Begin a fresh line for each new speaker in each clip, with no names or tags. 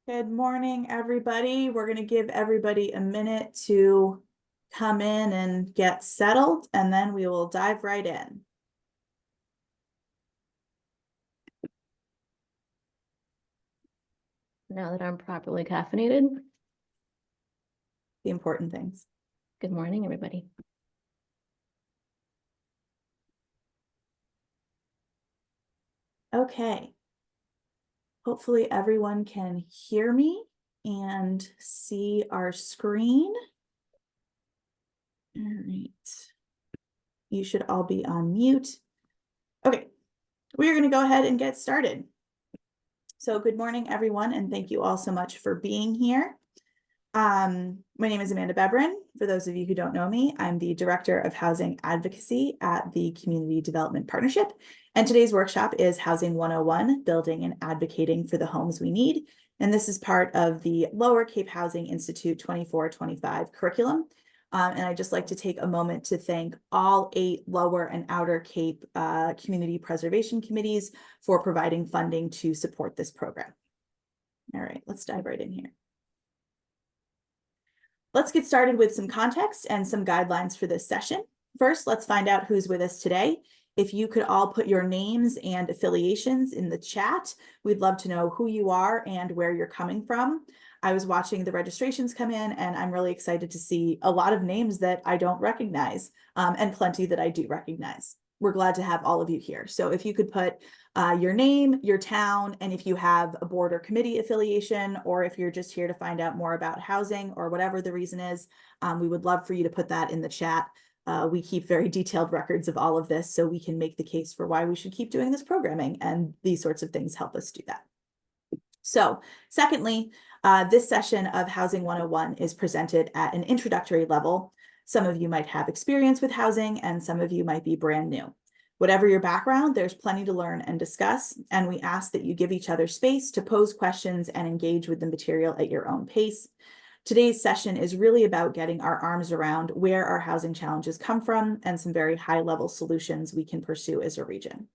Good morning, everybody. We're going to give everybody a minute to come in and get settled, and then we will dive right in.
Now that I'm properly caffeinated,
The important things.
good morning, everybody.
Okay. Hopefully everyone can hear me and see our screen. All right. You should all be on mute. Okay, we are going to go ahead and get started. So good morning, everyone, and thank you all so much for being here. My name is Amanda Bebrin. For those of you who don't know me, I'm the Director of Housing Advocacy at the Community Development Partnership. And today's workshop is Housing 101, Building and Advocating for the Homes We Need. And this is part of the Lower Cape Housing Institute 24-25 curriculum. And I'd just like to take a moment to thank all 8 Lower and Outer Cape Community Preservation Committees for providing funding to support this program. All right, let's dive right in here. Let's get started with some context and some guidelines for this session. First, let's find out who's with us today. If you could all put your names and affiliations in the chat, we'd love to know who you are and where you're coming from. I was watching the registrations come in, and I'm really excited to see a lot of names that I don't recognize and plenty that I do recognize. We're glad to have all of you here. So if you could put your name, your town, and if you have a board or committee affiliation, or if you're just here to find out more about housing or whatever the reason is, we would love for you to put that in the chat. We keep very detailed records of all of this so we can make the case for why we should keep doing this programming, and these sorts of things help us do that. So secondly, this session of Housing 101 is presented at an introductory level. Some of you might have experience with housing and some of you might be brand new. Whatever your background, there's plenty to learn and discuss, and we ask that you give each other space to pose questions and engage with the material at your own pace. Today's session is really about getting our arms around where our housing challenges come from and some very high-level solutions we can pursue as a region.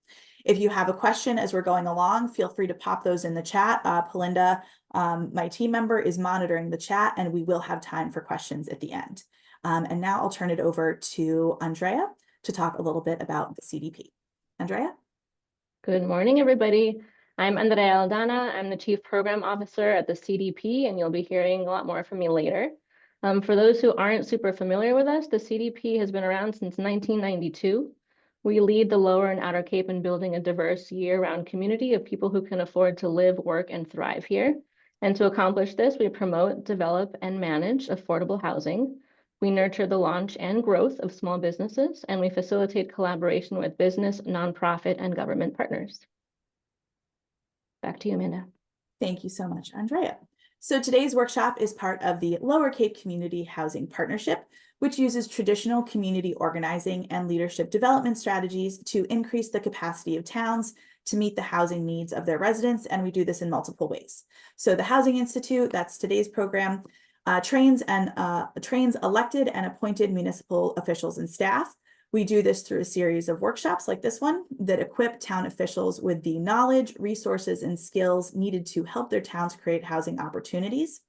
If you have a question as we're going along, feel free to pop those in the chat. Pelinda, my team member, is monitoring the chat, and we will have time for questions at the end. And now I'll turn it over to Andrea to talk a little bit about the CDP. Andrea?
Good morning, everybody. I'm Andrea Aldana. I'm the Chief Program Officer at the CDP, and you'll be hearing a lot more from me later. For those who aren't super familiar with us, the CDP has been around since 1992. We lead the Lower and Outer Cape in building a diverse year-round community of people who can afford to live, work, and thrive here. And to accomplish this, we promote, develop, and manage affordable housing. We nurture the launch and growth of small businesses, and we facilitate collaboration with business, nonprofit, and government partners. Back to you, Amanda.
Thank you so much, Andrea. So today's workshop is part of the Lower Cape Community Housing Partnership, which uses traditional community organizing and leadership development strategies to increase the capacity of towns to meet the housing needs of their residents, and we do this in multiple ways. So the Housing Institute, that's today's program, trains elected and appointed municipal officials and staff. We do this through a series of workshops like this one that equip town officials with the knowledge, resources, and skills needed to help their towns create housing opportunities.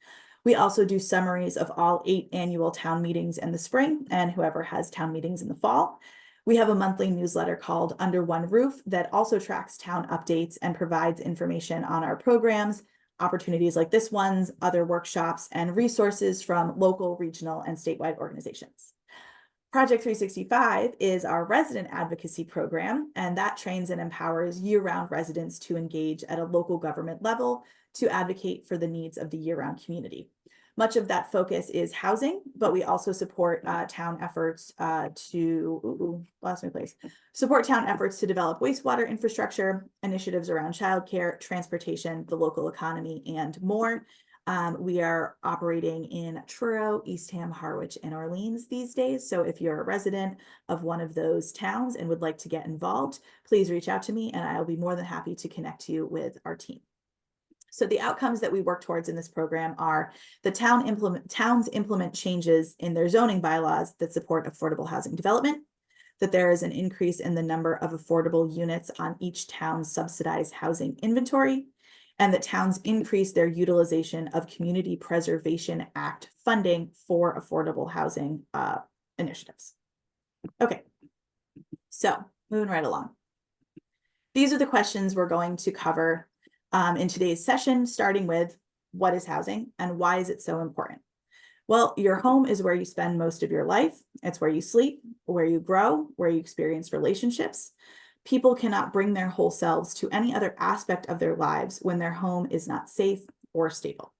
We also do summaries of all 8 annual town meetings in the spring and whoever has town meetings in the fall. We have a monthly newsletter called Under One Roof that also tracks town updates and provides information on our programs, opportunities like this one's, other workshops, and resources from local, regional, and statewide organizations. Project 365 is our resident advocacy program, and that trains and empowers year-round residents to engage at a local government level to advocate for the needs of the year-round community. Much of that focus is housing, but we also support town efforts support town efforts to develop wastewater infrastructure, initiatives around childcare, transportation, the local economy, and more. We are operating in Truro, Eastham, Harwich, and Orleans these days. So if you're a resident of one of those towns and would like to get involved, please reach out to me and I'll be more than happy to connect you with our team. So the outcomes that we work towards in this program are the towns implement changes in their zoning bylaws that support affordable housing development, that there is an increase in the number of affordable units on each town's subsidized housing inventory, and that towns increase their utilization of Community Preservation Act funding for affordable housing initiatives. Okay, so moving right along. These are the questions we're going to cover in today's session, starting with what is housing and why is it so important? Well, your home is where you spend most of your life. It's where you sleep, where you grow, where you experience relationships. People cannot bring their whole selves to any other aspect of their lives when their home is not safe or stable.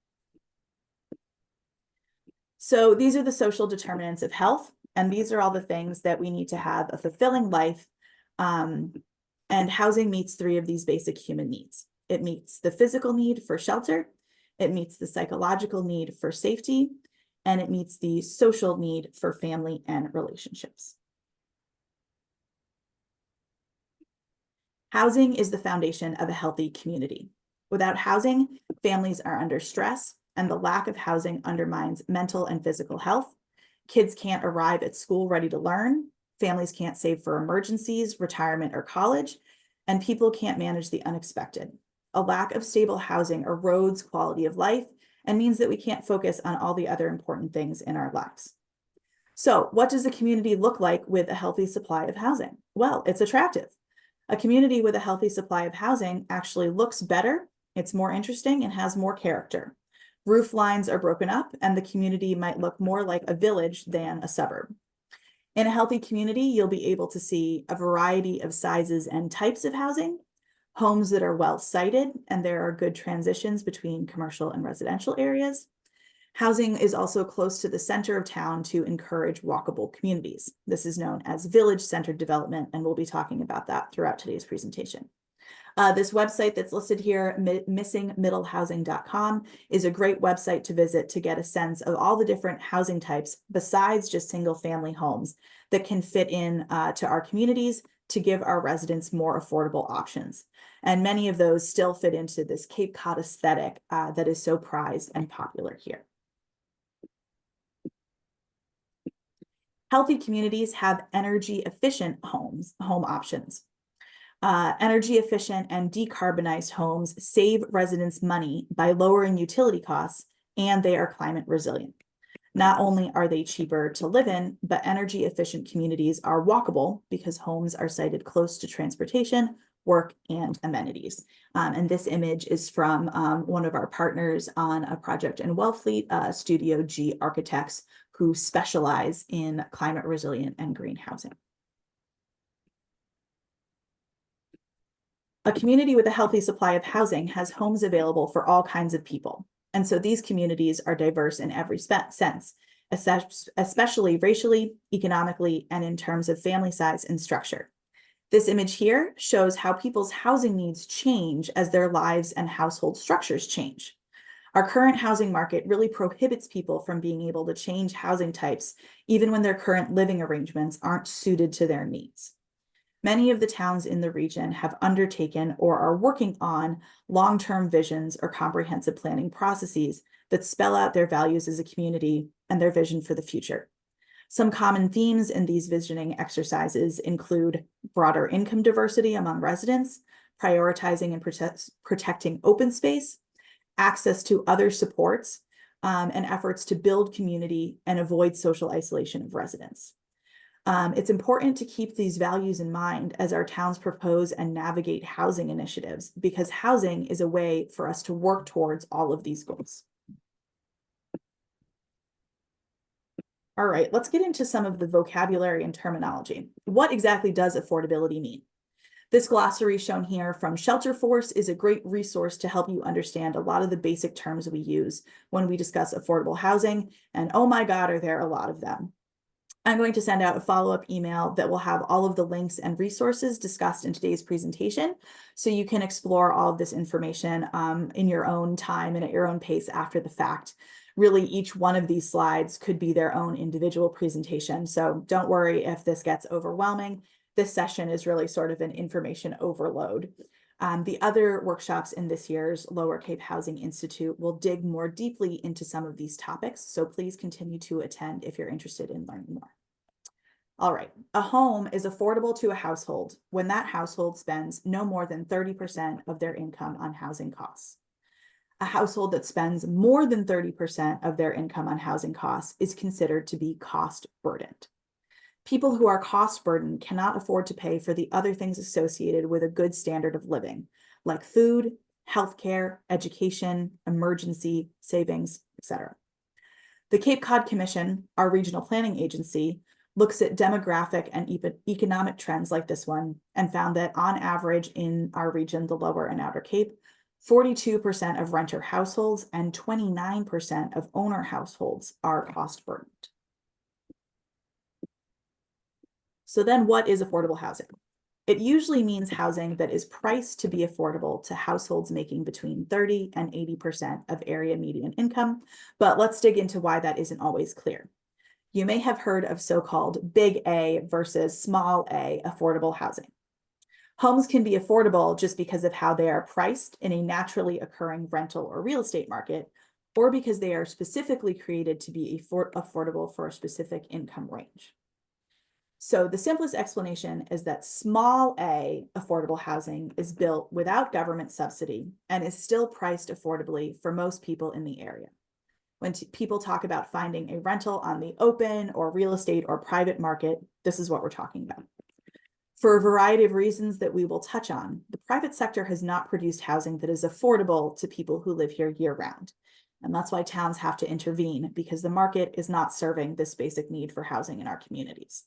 So these are the social determinants of health, and these are all the things that we need to have a fulfilling life. And housing meets 3 of these basic human needs. It meets the physical need for shelter, it meets the psychological need for safety, and it meets the social need for family and relationships. Housing is the foundation of a healthy community. Without housing, families are under stress, and the lack of housing undermines mental and physical health. Kids can't arrive at school ready to learn, families can't save for emergencies, retirement, or college, and people can't manage the unexpected. A lack of stable housing erodes quality of life and means that we can't focus on all the other important things in our lives. So, what does a community look like with a healthy supply of housing? Well, it's attractive. A community with a healthy supply of housing actually looks better, it's more interesting, and has more character. Roof lines are broken up, and the community might look more like a village than a suburb. In a healthy community, you'll be able to see a variety of sizes and types of housing, homes that are well sited, and there are good transitions between commercial and residential areas. Housing is also close to the center of town to encourage walkable communities. This is known as village-centered development, and we'll be talking about that throughout today's presentation. This website that's listed here, missingmiddlehousing.com, is a great website to visit to get a sense of all the different housing types besides just single-family homes that can fit in to our communities to give our residents more affordable options. And many of those still fit into this Cape Cod aesthetic that is so prized and popular here. Healthy communities have energy efficient home options. Energy efficient and decarbonized homes save residents money by lowering utility costs, and they are climate resilient. Not only are they cheaper to live in, but energy efficient communities are walkable because homes are sited close to transportation, work, and amenities. And this image is from one of our partners on a project in Wellfleet, Studio G Architects, who specialize in climate resilient and green housing. A community with a healthy supply of housing has homes available for all kinds of people. And so these communities are diverse in every sense, especially racially, economically, and in terms of family size and structure. This image here shows how people's housing needs change as their lives and household structures change. Our current housing market really prohibits people from being able to change housing types, even when their current living arrangements aren't suited to their needs. Many of the towns in the region have undertaken or are working on long-term visions or comprehensive planning processes that spell out their values as a community and their vision for the future. Some common themes in these visioning exercises include broader income diversity among residents, prioritizing and protecting open space, access to other supports, and efforts to build community and avoid social isolation of residents. It's important to keep these values in mind as our towns propose and navigate housing initiatives, because housing is a way for us to work towards all of these goals. All right, let's get into some of the vocabulary and terminology. What exactly does affordability mean? This glossary shown here from Shelterforce is a great resource to help you understand a lot of the basic terms we use when we discuss affordable housing, and oh my God, are there a lot of them. I'm going to send out a follow-up email that will have all of the links and resources discussed in today's presentation, so you can explore all of this information in your own time and at your own pace after the fact. Really, each one of these slides could be their own individual presentation, so don't worry if this gets overwhelming. This session is really sort of an information overload. The other workshops in this year's Lower Cape Housing Institute will dig more deeply into some of these topics, so please continue to attend if you're interested in learning more. All right, a home is affordable to a household when that household spends no more than 30% of their income on housing costs. A household that spends more than 30% of their income on housing costs is considered to be cost burdened. People who are cost burdened cannot afford to pay for the other things associated with a good standard of living, like food, healthcare, education, emergency savings, etc. The Cape Cod Commission, our regional planning agency, looks at demographic and economic trends like this one and found that on average in our region, the Lower and Outer Cape, 42% of renter households and 29% of owner households are cost burdened. So then what is affordable housing? It usually means housing that is priced to be affordable to households making between 30 and 80% of area median income, but let's dig into why that isn't always clear. You may have heard of so-called big A versus small A affordable housing. Homes can be affordable just because of how they are priced in a naturally occurring rental or real estate market, or because they are specifically created to be affordable for a specific income range. So the simplest explanation is that small A affordable housing is built without government subsidy and is still priced affordably for most people in the area. When people talk about finding a rental on the open or real estate or private market, this is what we're talking about. For a variety of reasons that we will touch on, the private sector has not produced housing that is affordable to people who live here year-round. And that's why towns have to intervene, because the market is not serving this basic need for housing in our communities.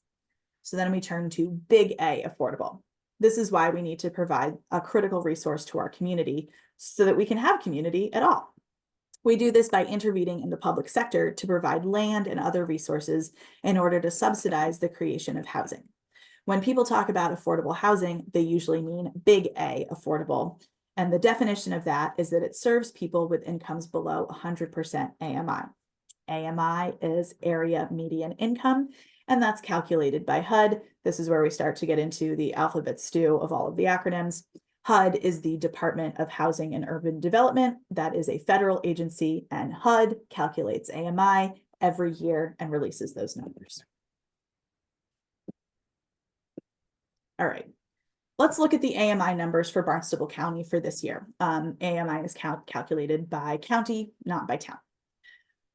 So then we turn to big A affordable. This is why we need to provide a critical resource to our community so that we can have community at all. We do this by intervening in the public sector to provide land and other resources in order to subsidize the creation of housing. When people talk about affordable housing, they usually mean big A affordable. And the definition of that is that it serves people with incomes below 100% AMI. AMI is area median income, and that's calculated by HUD. This is where we start to get into the alphabet stew of all of the acronyms. HUD is the Department of Housing and Urban Development. That is a federal agency, and HUD calculates AMI every year and releases those numbers. All right, let's look at the AMI numbers for Barnstable County for this year. AMI is calculated by county, not by town.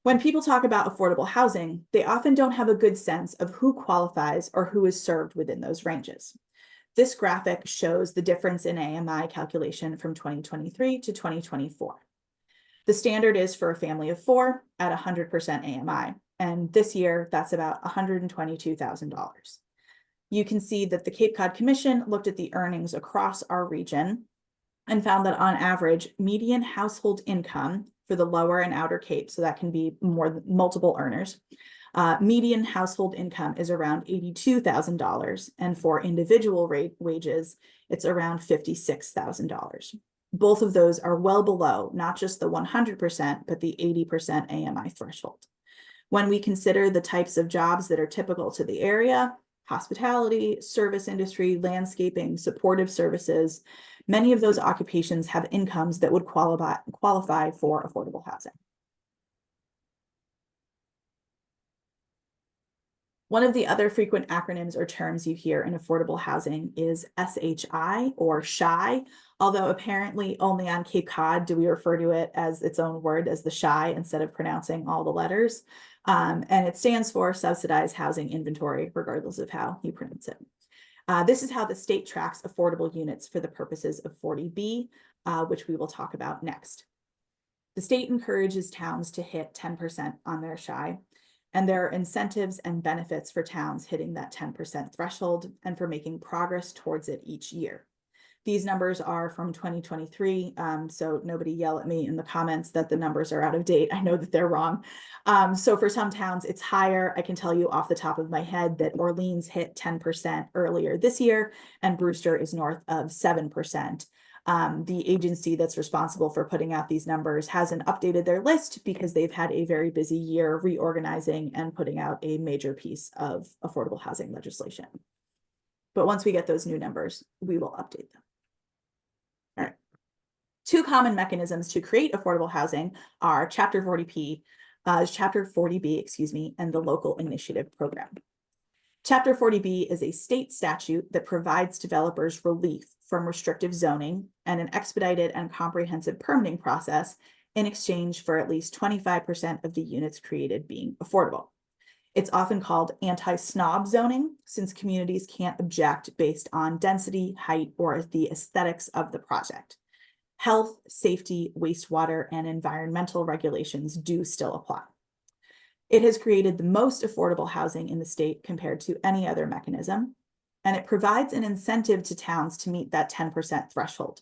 When people talk about affordable housing, they often don't have a good sense of who qualifies or who is served within those ranges. This graphic shows the difference in AMI calculation from 2023 to 2024. The standard is for a family of 4 at 100% AMI, and this year that's about $122,000. You can see that the Cape Cod Commission looked at the earnings across our region and found that on average, median household income for the Lower and Outer Cape, so that can be multiple earners, median household income is around $82,000, and for individual wages, it's around $56,000. Both of those are well below not just the 100%, but the 80% AMI threshold. When we consider the types of jobs that are typical to the area, hospitality, service industry, landscaping, supportive services, many of those occupations have incomes that would qualify for affordable housing. One of the other frequent acronyms or terms you hear in affordable housing is SHI or SHI, although apparently only on Cape Cod do we refer to it as its own word as the SHI instead of pronouncing all the letters. And it stands for Subsidized Housing Inventory, regardless of how you pronounce it. This is how the state tracks affordable units for the purposes of 40B, which we will talk about next. The state encourages towns to hit 10% on their SHI, and there are incentives and benefits for towns hitting that 10% threshold and for making progress towards it each year. These numbers are from 2023, so nobody yell at me in the comments that the numbers are out of date. I know that they're wrong. So for some towns, it's higher. I can tell you off the top of my head that Orleans hit 10% earlier this year, and Brewster is north of 7%. The agency that's responsible for putting out these numbers hasn't updated their list because they've had a very busy year reorganizing and putting out a major piece of affordable housing legislation. But once we get those new numbers, we will update them. All right. Two common mechanisms to create affordable housing are Chapter 40B, and the Local Initiative Program. Chapter 40B is a state statute that provides developers relief from restrictive zoning and an expedited and comprehensive permitting process in exchange for at least 25% of the units created being affordable. It's often called anti-snob zoning, since communities can't object based on density, height, or the aesthetics of the project. Health, safety, wastewater, and environmental regulations do still apply. It has created the most affordable housing in the state compared to any other mechanism, and it provides an incentive to towns to meet that 10% threshold.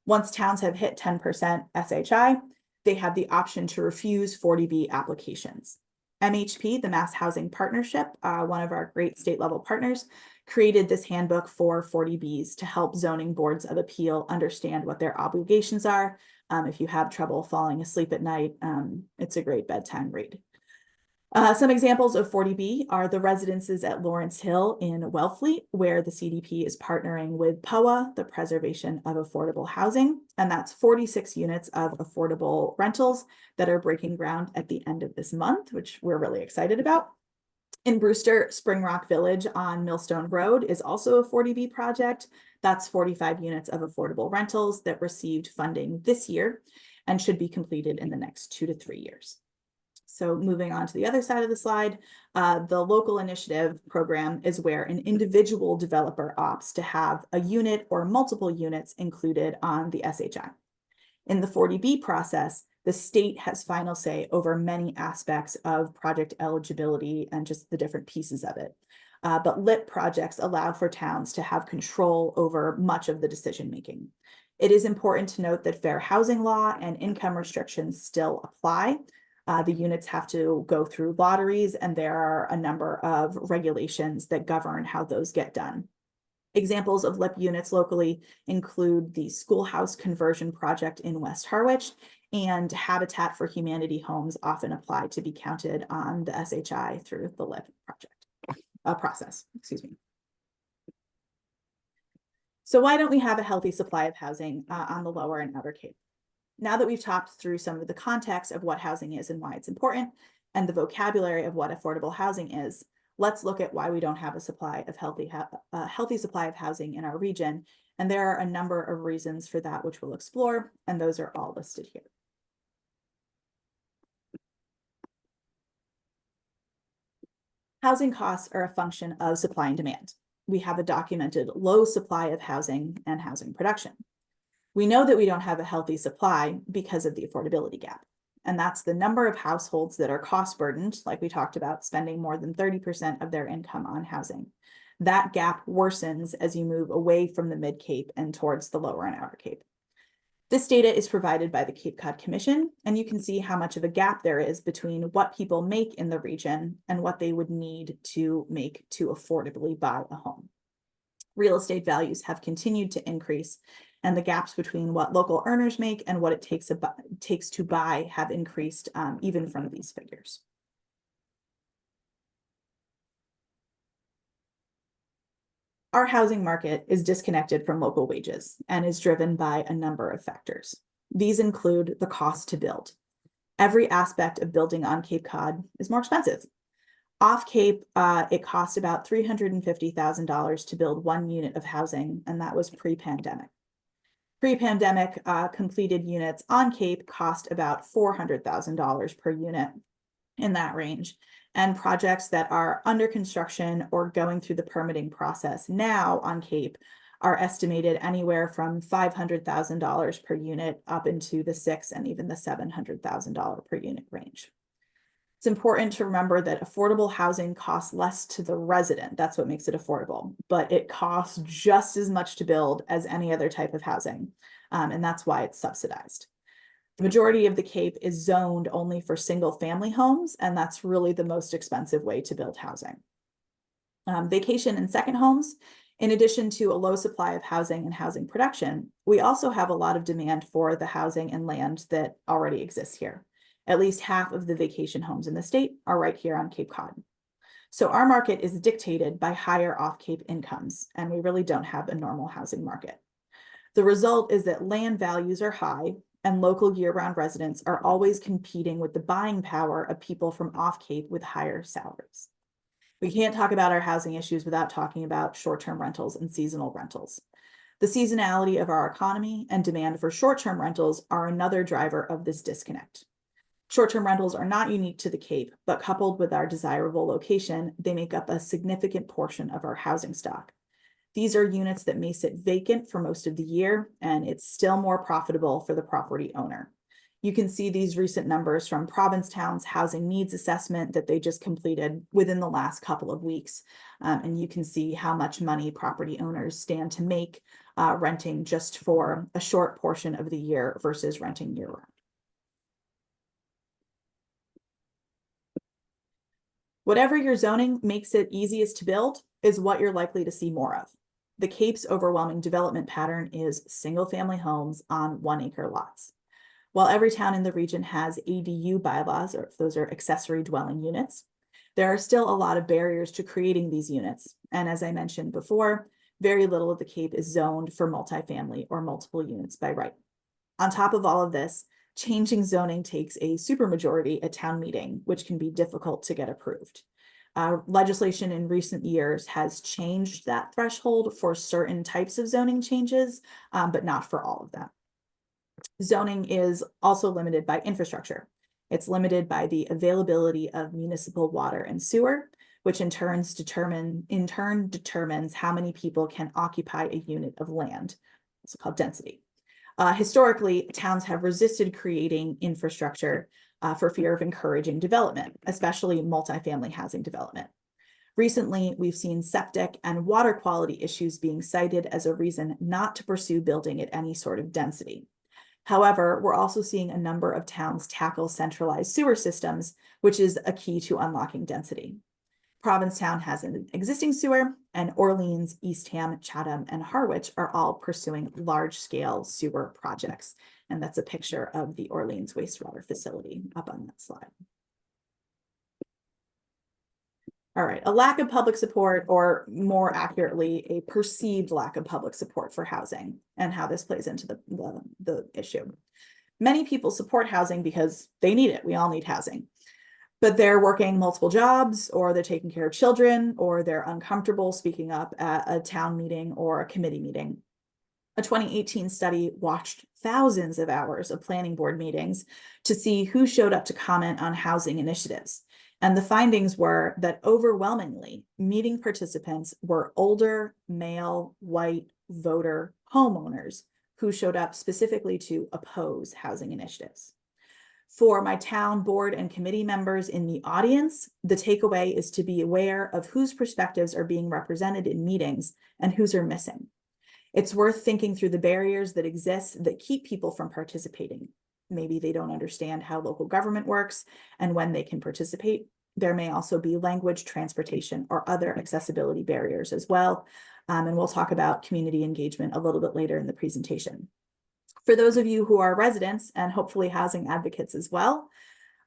Once towns have hit 10% SHI, they have the option to refuse 40B applications. MHP, the Mass Housing Partnership, one of our great state level partners, created this handbook for 40Bs to help zoning boards of appeal understand what their obligations are. If you have trouble falling asleep at night, it's a great bedtime read. Some examples of 40B are the residences at Lawrence Hill in Wellfleet, where the CDP is partnering with POA, the Preservation of Affordable Housing, and that's 46 units of affordable rentals that are breaking ground at the end of this month, which we're really excited about. In Brewster, Spring Rock Village on Millstone Road is also a 40B project. That's 45 units of affordable rentals that received funding this year and should be completed in the next 2 to 3 years. So moving on to the other side of the slide, the local initiative program is where an individual developer opts to have a unit or multiple units included on the SHI. In the 40B process, the state has final say over many aspects of project eligibility and just the different pieces of it. But LIP projects allow for towns to have control over much of the decision making. It is important to note that fair housing law and income restrictions still apply. The units have to go through lotteries, and there are a number of regulations that govern how those get done. Examples of LIP units locally include the schoolhouse conversion project in West Harwich, and Habitat for Humanity homes often apply to be counted on the SHI through the LIP process. Excuse me. So why don't we have a healthy supply of housing on the Lower and Outer Cape? Now that we've talked through some of the context of what housing is and why it's important, and the vocabulary of what affordable housing is, let's look at why we don't have a healthy supply of housing in our region. And there are a number of reasons for that, which we'll explore, and those are all listed here. Housing costs are a function of supply and demand. We have a documented low supply of housing and housing production. We know that we don't have a healthy supply because of the affordability gap. And that's the number of households that are cost burdened, like we talked about, spending more than 30% of their income on housing. That gap worsens as you move away from the Mid-Cape and towards the Lower and Outer Cape. This data is provided by the Cape Cod Commission, and you can see how much of a gap there is between what people make in the region and what they would need to make to affordably buy a home. Real estate values have continued to increase, and the gaps between what local earners make and what it takes to buy have increased even from these figures. Our housing market is disconnected from local wages and is driven by a number of factors. These include the cost to build. Every aspect of building on Cape Cod is more expensive. Off Cape, it cost about $350,000 to build one unit of housing, and that was pre-pandemic. Pre-pandemic, completed units on Cape cost about $400,000 per unit, in that range. And projects that are under construction or going through the permitting process now on Cape are estimated anywhere from $500,000 per unit up into the $600,000 and even the $700,000 per unit range. It's important to remember that affordable housing costs less to the resident. That's what makes it affordable, but it costs just as much to build as any other type of housing. And that's why it's subsidized. The majority of the Cape is zoned only for single family homes, and that's really the most expensive way to build housing. Vacation and second homes, in addition to a low supply of housing and housing production, we also have a lot of demand for the housing and land that already exists here. At least half of the vacation homes in the state are right here on Cape Cod. So our market is dictated by higher off-Cape incomes, and we really don't have a normal housing market. The result is that land values are high, and local year-round residents are always competing with the buying power of people from off-Cape with higher salaries. We can't talk about our housing issues without talking about short-term rentals and seasonal rentals. The seasonality of our economy and demand for short-term rentals are another driver of this disconnect. Short-term rentals are not unique to the Cape, but coupled with our desirable location, they make up a significant portion of our housing stock. These are units that may sit vacant for most of the year, and it's still more profitable for the property owner. You can see these recent numbers from Provincetown's housing needs assessment that they just completed within the last couple of weeks. And you can see how much money property owners stand to make renting just for a short portion of the year versus renting year-round. Whatever your zoning makes it easiest to build is what you're likely to see more of. The Cape's overwhelming development pattern is single-family homes on 1-acre lots. While every town in the region has ADU bylaws, or those are accessory dwelling units, there are still a lot of barriers to creating these units. And as I mentioned before, very little of the Cape is zoned for multifamily or multiple units by right. On top of all of this, changing zoning takes a supermajority at town meeting, which can be difficult to get approved. Legislation in recent years has changed that threshold for certain types of zoning changes, but not for all of them. Zoning is also limited by infrastructure. It's limited by the availability of municipal water and sewer, which in turn determines how many people can occupy a unit of land. It's called density. Historically, towns have resisted creating infrastructure for fear of encouraging development, especially multifamily housing development. Recently, we've seen septic and water quality issues being cited as a reason not to pursue building at any sort of density. However, we're also seeing a number of towns tackle centralized sewer systems, which is a key to unlocking density. Provincetown has an existing sewer, and Orleans, Eastham, Chatham, and Harwich are all pursuing large-scale sewer projects. And that's a picture of the Orleans wastewater facility up on that slide. All right, a lack of public support, or more accurately, a perceived lack of public support for housing and how this plays into the issue. Many people support housing because they need it. We all need housing. But they're working multiple jobs, or they're taking care of children, or they're uncomfortable speaking up at a town meeting or a committee meeting. A 2018 study watched thousands of hours of planning board meetings to see who showed up to comment on housing initiatives. And the findings were that overwhelmingly, meeting participants were older, male, white, voter homeowners who showed up specifically to oppose housing initiatives. For my town board and committee members in the audience, the takeaway is to be aware of whose perspectives are being represented in meetings and whose are missing. It's worth thinking through the barriers that exist that keep people from participating. Maybe they don't understand how local government works and when they can participate. There may also be language, transportation, or other accessibility barriers as well. And we'll talk about community engagement a little bit later in the presentation. For those of you who are residents and hopefully housing advocates as well,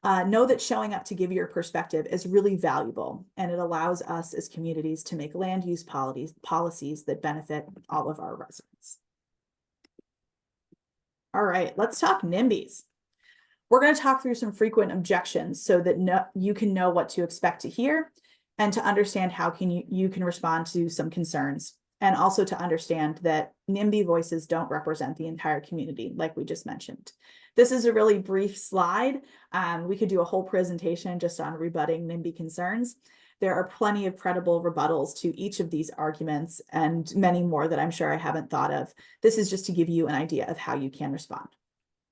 know that showing up to give your perspective is really valuable, and it allows us as communities to make land use policies that benefit all of our residents. All right, let's talk NIMBYs. We're going to talk through some frequent objections so that you can know what to expect to hear and to understand how you can respond to some concerns, and also to understand that NIMBY voices don't represent the entire community, like we just mentioned. This is a really brief slide. We could do a whole presentation just on rebutting NIMBY concerns. There are plenty of credible rebuttals to each of these arguments, and many more that I'm sure I haven't thought of. This is just to give you an idea of how you can respond.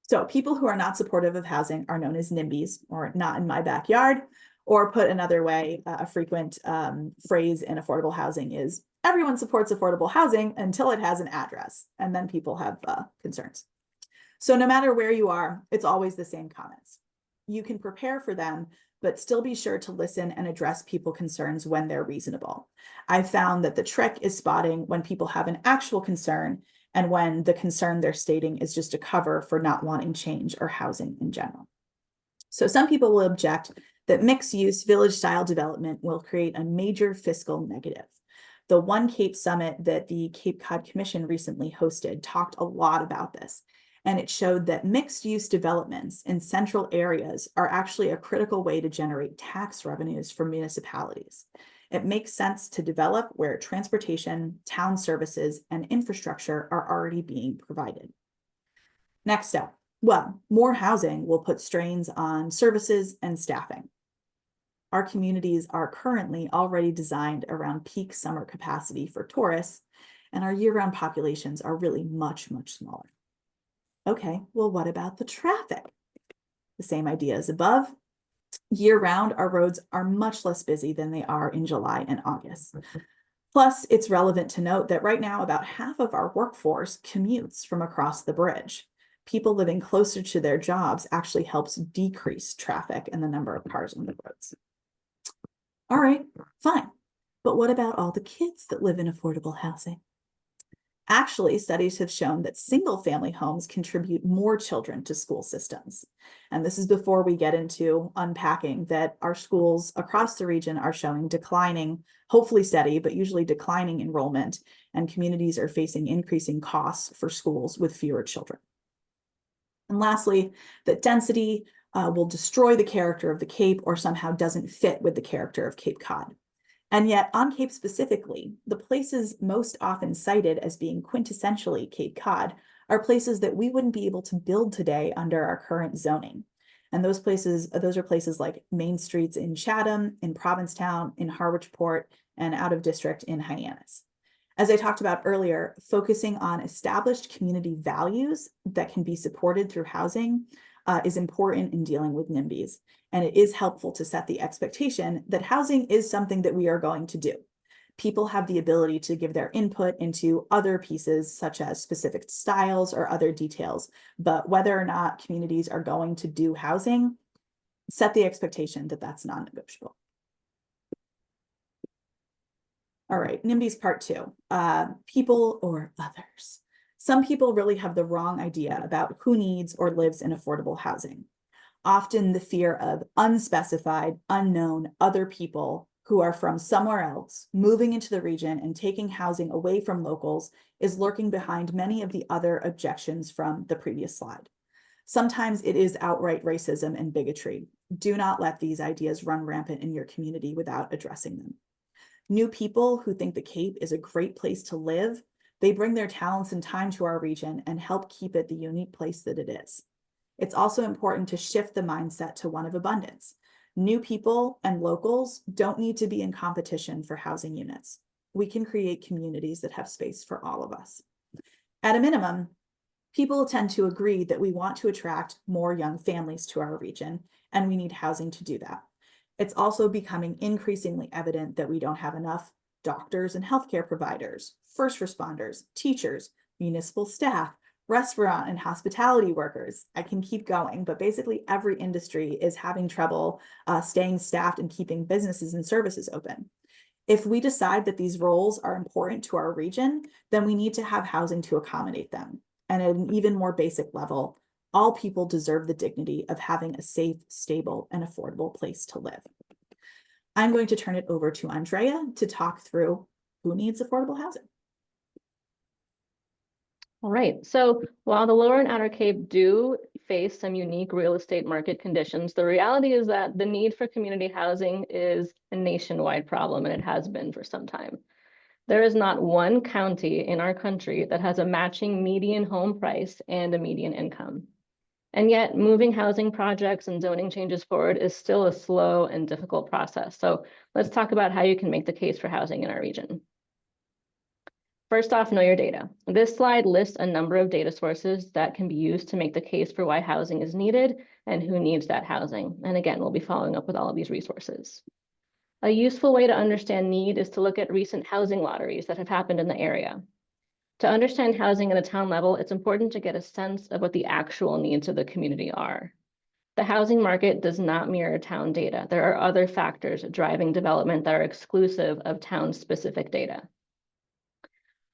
So people who are not supportive of housing are known as NIMBYs, or not in my backyard, or put another way, a frequent phrase in affordable housing is, everyone supports affordable housing until it has an address, and then people have concerns. So no matter where you are, it's always the same comments. You can prepare for them, but still be sure to listen and address people's concerns when they're reasonable. I've found that the trick is spotting when people have an actual concern and when the concern they're stating is just a cover for not wanting change or housing in general. So some people will object that mixed-use village-style development will create a major fiscal negative. The One Cape Summit that the Cape Cod Commission recently hosted talked a lot about this, and it showed that mixed-use developments in central areas are actually a critical way to generate tax revenues for municipalities. It makes sense to develop where transportation, town services, and infrastructure are already being provided. Next up, well, more housing will put strains on services and staffing. Our communities are currently already designed around peak summer capacity for tourists, and our year-round populations are really much, much smaller. Okay, well, what about the traffic? The same idea as above. Year-round, our roads are much less busy than they are in July and August. Plus, it's relevant to note that right now, about half of our workforce commutes from across the bridge. People living closer to their jobs actually helps decrease traffic and the number of cars on the roads. All right, fine. But what about all the kids that live in affordable housing? Actually, studies have shown that single-family homes contribute more children to school systems. And this is before we get into unpacking that our schools across the region are showing declining, hopefully steady, but usually declining enrollment, and communities are facing increasing costs for schools with fewer children. And lastly, that density will destroy the character of the Cape or somehow doesn't fit with the character of Cape Cod. And yet on Cape specifically, the places most often cited as being quintessentially Cape Cod are places that we wouldn't be able to build today under our current zoning. And those are places like main streets in Chatham, in Provincetown, in Harwichport, and out of district in Hyannis. As I talked about earlier, focusing on established community values that can be supported through housing is important in dealing with NIMBYs. And it is helpful to set the expectation that housing is something that we are going to do. People have the ability to give their input into other pieces, such as specific styles or other details, but whether or not communities are going to do housing, set the expectation that that's non-negotiable. All right, NIMBYs part 2, people or others. Some people really have the wrong idea about who needs or lives in affordable housing. Often the fear of unspecified, unknown other people who are from somewhere else moving into the region and taking housing away from locals is lurking behind many of the other objections from the previous slide. Sometimes it is outright racism and bigotry. Do not let these ideas run rampant in your community without addressing them. New people who think the Cape is a great place to live, they bring their talents and time to our region and help keep it the unique place that it is. It's also important to shift the mindset to one of abundance. New people and locals don't need to be in competition for housing units. We can create communities that have space for all of us. At a minimum, people tend to agree that we want to attract more young families to our region, and we need housing to do that. It's also becoming increasingly evident that we don't have enough doctors and healthcare providers, first responders, teachers, municipal staff, restaurant and hospitality workers. I can keep going, but basically every industry is having trouble staying staffed and keeping businesses and services open. If we decide that these roles are important to our region, then we need to have housing to accommodate them. And at an even more basic level, all people deserve the dignity of having a safe, stable, and affordable place to live. I'm going to turn it over to Andrea to talk through who needs affordable housing.
All right, so while the Lower and Outer Cape do face some unique real estate market conditions, the reality is that the need for community housing is a nationwide problem, and it has been for some time. There is not one county in our country that has a matching median home price and a median income. And yet moving housing projects and zoning changes forward is still a slow and difficult process. So let's talk about how you can make the case for housing in our region. First off, know your data. This slide lists a number of data sources that can be used to make the case for why housing is needed and who needs that housing. And again, we'll be following up with all of these resources. A useful way to understand need is to look at recent housing lotteries that have happened in the area. To understand housing at a town level, it's important to get a sense of what the actual needs of the community are. The housing market does not mirror town data. There are other factors driving development that are exclusive of town-specific data.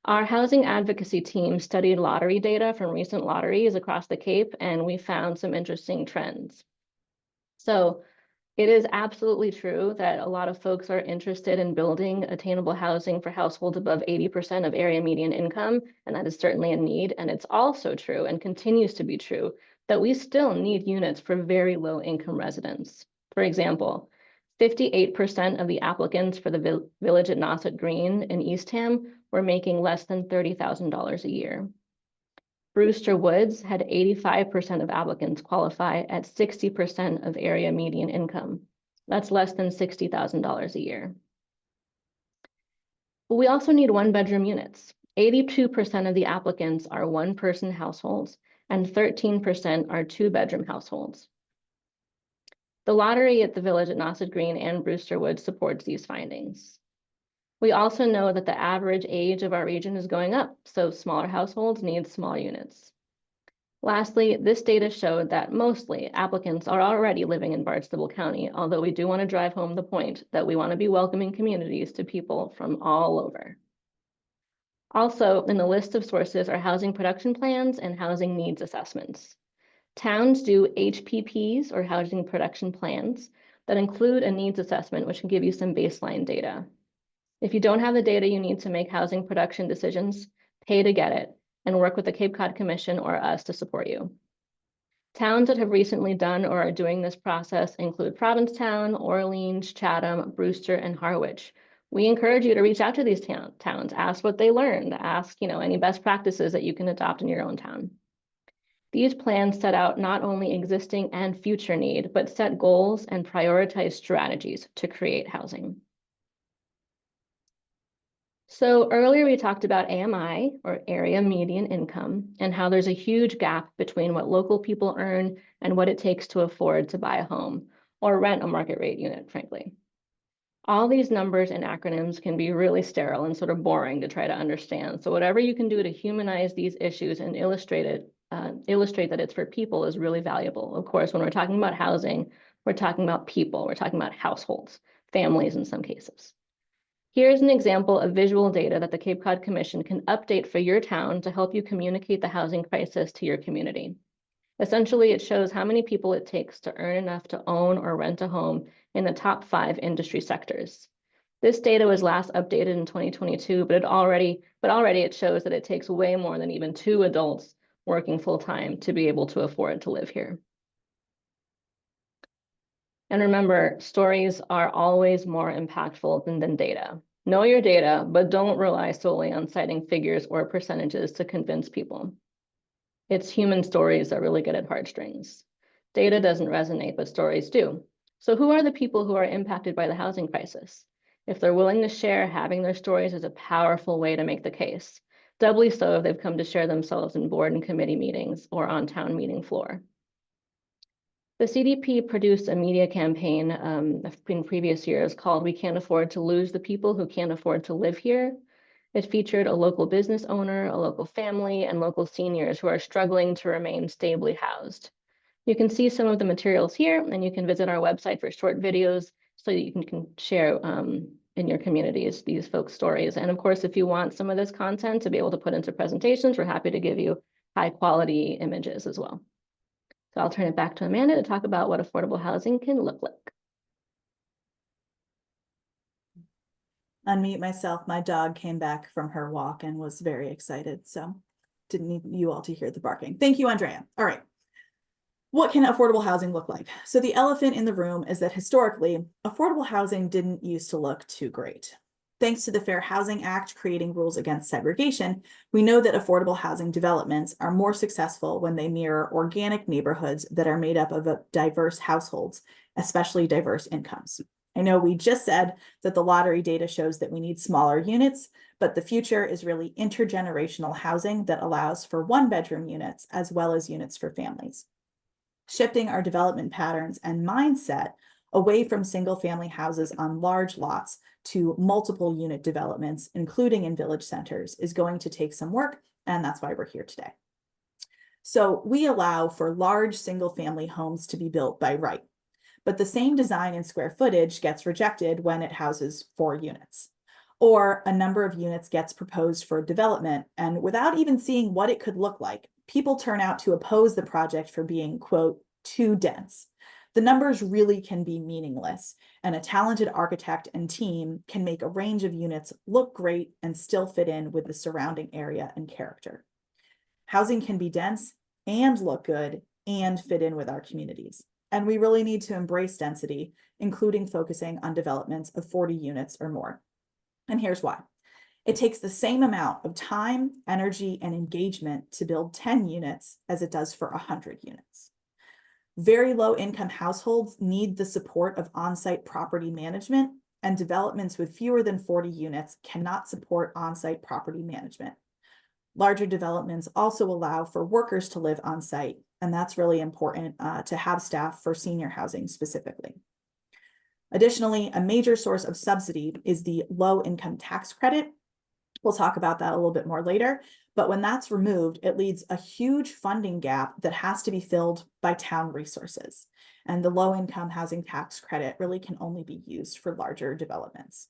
Our housing advocacy team studied lottery data from recent lotteries across the Cape, and we found some interesting trends. So it is absolutely true that a lot of folks are interested in building attainable housing for households above 80% of area median income, and that is certainly a need. And it's also true and continues to be true that we still need units for very low income residents. For example, 58% of the applicants for the village at Nauset Green in Eastham were making less than $30,000 a year. Brewster Woods had 85% of applicants qualify at 60% of area median income. That's less than $60,000 a year. But we also need one-bedroom units. 82% of the applicants are one-person households, and 13% are two-bedroom households. The lottery at the village at Nauset Green and Brewster Woods supports these findings. We also know that the average age of our region is going up, so smaller households need smaller units. Lastly, this data showed that mostly applicants are already living in Barnstable County, although we do want to drive home the point that we want to be welcoming communities to people from all over. Also, in the list of sources are housing production plans and housing needs assessments. Towns do HPPs, or housing production plans, that include a needs assessment, which can give you some baseline data. If you don't have the data you need to make housing production decisions, pay to get it and work with the Cape Cod Commission or us to support you. Towns that have recently done or are doing this process include Provincetown, Orleans, Chatham, Brewster, and Harwich. We encourage you to reach out to these towns, ask what they learned, ask any best practices that you can adopt in your own town. These plans set out not only existing and future need, but set goals and prioritize strategies to create housing. So earlier we talked about AMI, or area median income, and how there's a huge gap between what local people earn and what it takes to afford to buy a home or rent a market rate unit, frankly. All these numbers and acronyms can be really sterile and sort of boring to try to understand. So whatever you can do to humanize these issues and illustrate that it's for people is really valuable. Of course, when we're talking about housing, we're talking about people, we're talking about households, families in some cases. Here's an example of visual data that the Cape Cod Commission can update for your town to help you communicate the housing crisis to your community. Essentially, it shows how many people it takes to earn enough to own or rent a home in the top 5 industry sectors. This data was last updated in 2022, but already it shows that it takes way more than even 2 adults working full-time to be able to afford to live here. And remember, stories are always more impactful than data. Know your data, but don't rely solely on citing figures or percentages to convince people. It's human stories that really get at heartstrings. Data doesn't resonate, but stories do. So who are the people who are impacted by the housing crisis? If they're willing to share, having their stories is a powerful way to make the case. Doubly so if they've come to share themselves in board and committee meetings or on town meeting floor. The CDP produced a media campaign in previous years called "We Can't Afford to Lose the People Who Can't Afford to Live Here." It featured a local business owner, a local family, and local seniors who are struggling to remain stably housed. You can see some of the materials here, and you can visit our website for short videos so that you can share in your communities these folks' stories. And of course, if you want some of this content to be able to put into presentations, we're happy to give you high quality images as well. So I'll turn it back to Amanda to talk about what affordable housing can look like.
Unmute myself. My dog came back from her walk and was very excited. So didn't need you all to hear the barking. Thank you, Andrea. All right. What can affordable housing look like? So the elephant in the room is that historically, affordable housing didn't used to look too great. Thanks to the Fair Housing Act creating rules against segregation, we know that affordable housing developments are more successful when they mirror organic neighborhoods that are made up of diverse households, especially diverse incomes. I know we just said that the lottery data shows that we need smaller units, but the future is really intergenerational housing that allows for one-bedroom units as well as units for families. Shifting our development patterns and mindset away from single-family houses on large lots to multiple unit developments, including in village centers, is going to take some work, and that's why we're here today. So we allow for large single-family homes to be built by right, but the same design and square footage gets rejected when it houses 4 units. Or a number of units gets proposed for development, and without even seeing what it could look like, people turn out to oppose the project for being, quote, too dense. The numbers really can be meaningless, and a talented architect and team can make a range of units look great and still fit in with the surrounding area and character. Housing can be dense and look good and fit in with our communities. And we really need to embrace density, including focusing on developments of 40 units or more. And here's why. It takes the same amount of time, energy, and engagement to build 10 units as it does for 100 units. Very low income households need the support of on-site property management, and developments with fewer than 40 units cannot support on-site property management. Larger developments also allow for workers to live on site, and that's really important to have staff for senior housing specifically. Additionally, a major source of subsidy is the low income tax credit. We'll talk about that a little bit more later, but when that's removed, it leaves a huge funding gap that has to be filled by town resources. And the low income housing tax credit really can only be used for larger developments.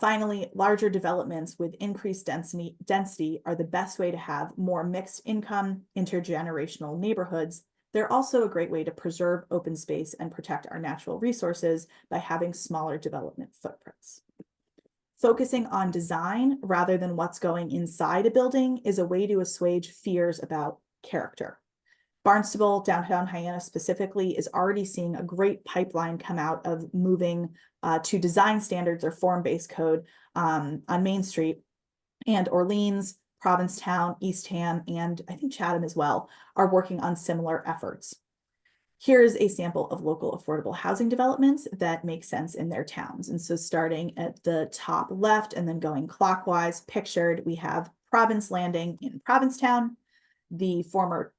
Finally, larger developments with increased density are the best way to have more mixed income, intergenerational neighborhoods. They're also a great way to preserve open space and protect our natural resources by having smaller development footprints. Focusing on design rather than what's going inside a building is a way to assuage fears about character. Barnstable, downtown Hyannis specifically, is already seeing a great pipeline come out of moving to design standards or form-based code on Main Street. And Orleans, Provincetown, Eastham, and I think Chatham as well are working on similar efforts. Here's a sample of local affordable housing developments that make sense in their towns. And so starting at the top left and then going clockwise, pictured, we have Province Landing in Provincetown, the former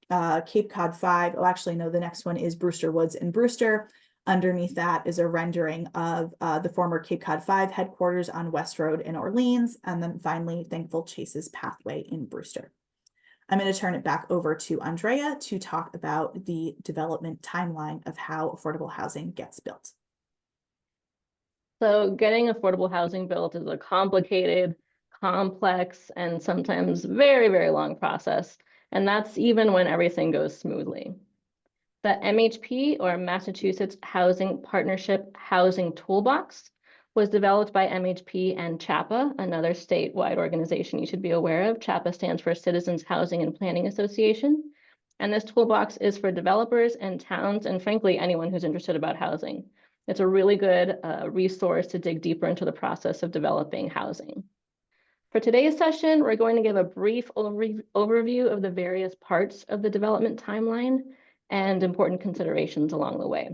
Cape Cod 5. Oh, actually, no, the next one is Brewster Woods in Brewster. Underneath that is a rendering of the former Cape Cod 5 headquarters on West Road in Orleans. And then finally, Thankful Chase's Pathway in Brewster. I'm going to turn it back over to Andrea to talk about the development timeline of how affordable housing gets built.
So getting affordable housing built is a complicated, complex, and sometimes very, very long process. And that's even when everything goes smoothly. The MHP, or Massachusetts Housing Partnership Housing Toolbox, was developed by MHP and CHAPA, another statewide organization you should be aware of. CHAPA stands for Citizens Housing and Planning Association. And this toolbox is for developers and towns, and frankly, anyone who's interested about housing. It's a really good resource to dig deeper into the process of developing housing. For today's session, we're going to give a brief overview of the various parts of the development timeline and important considerations along the way.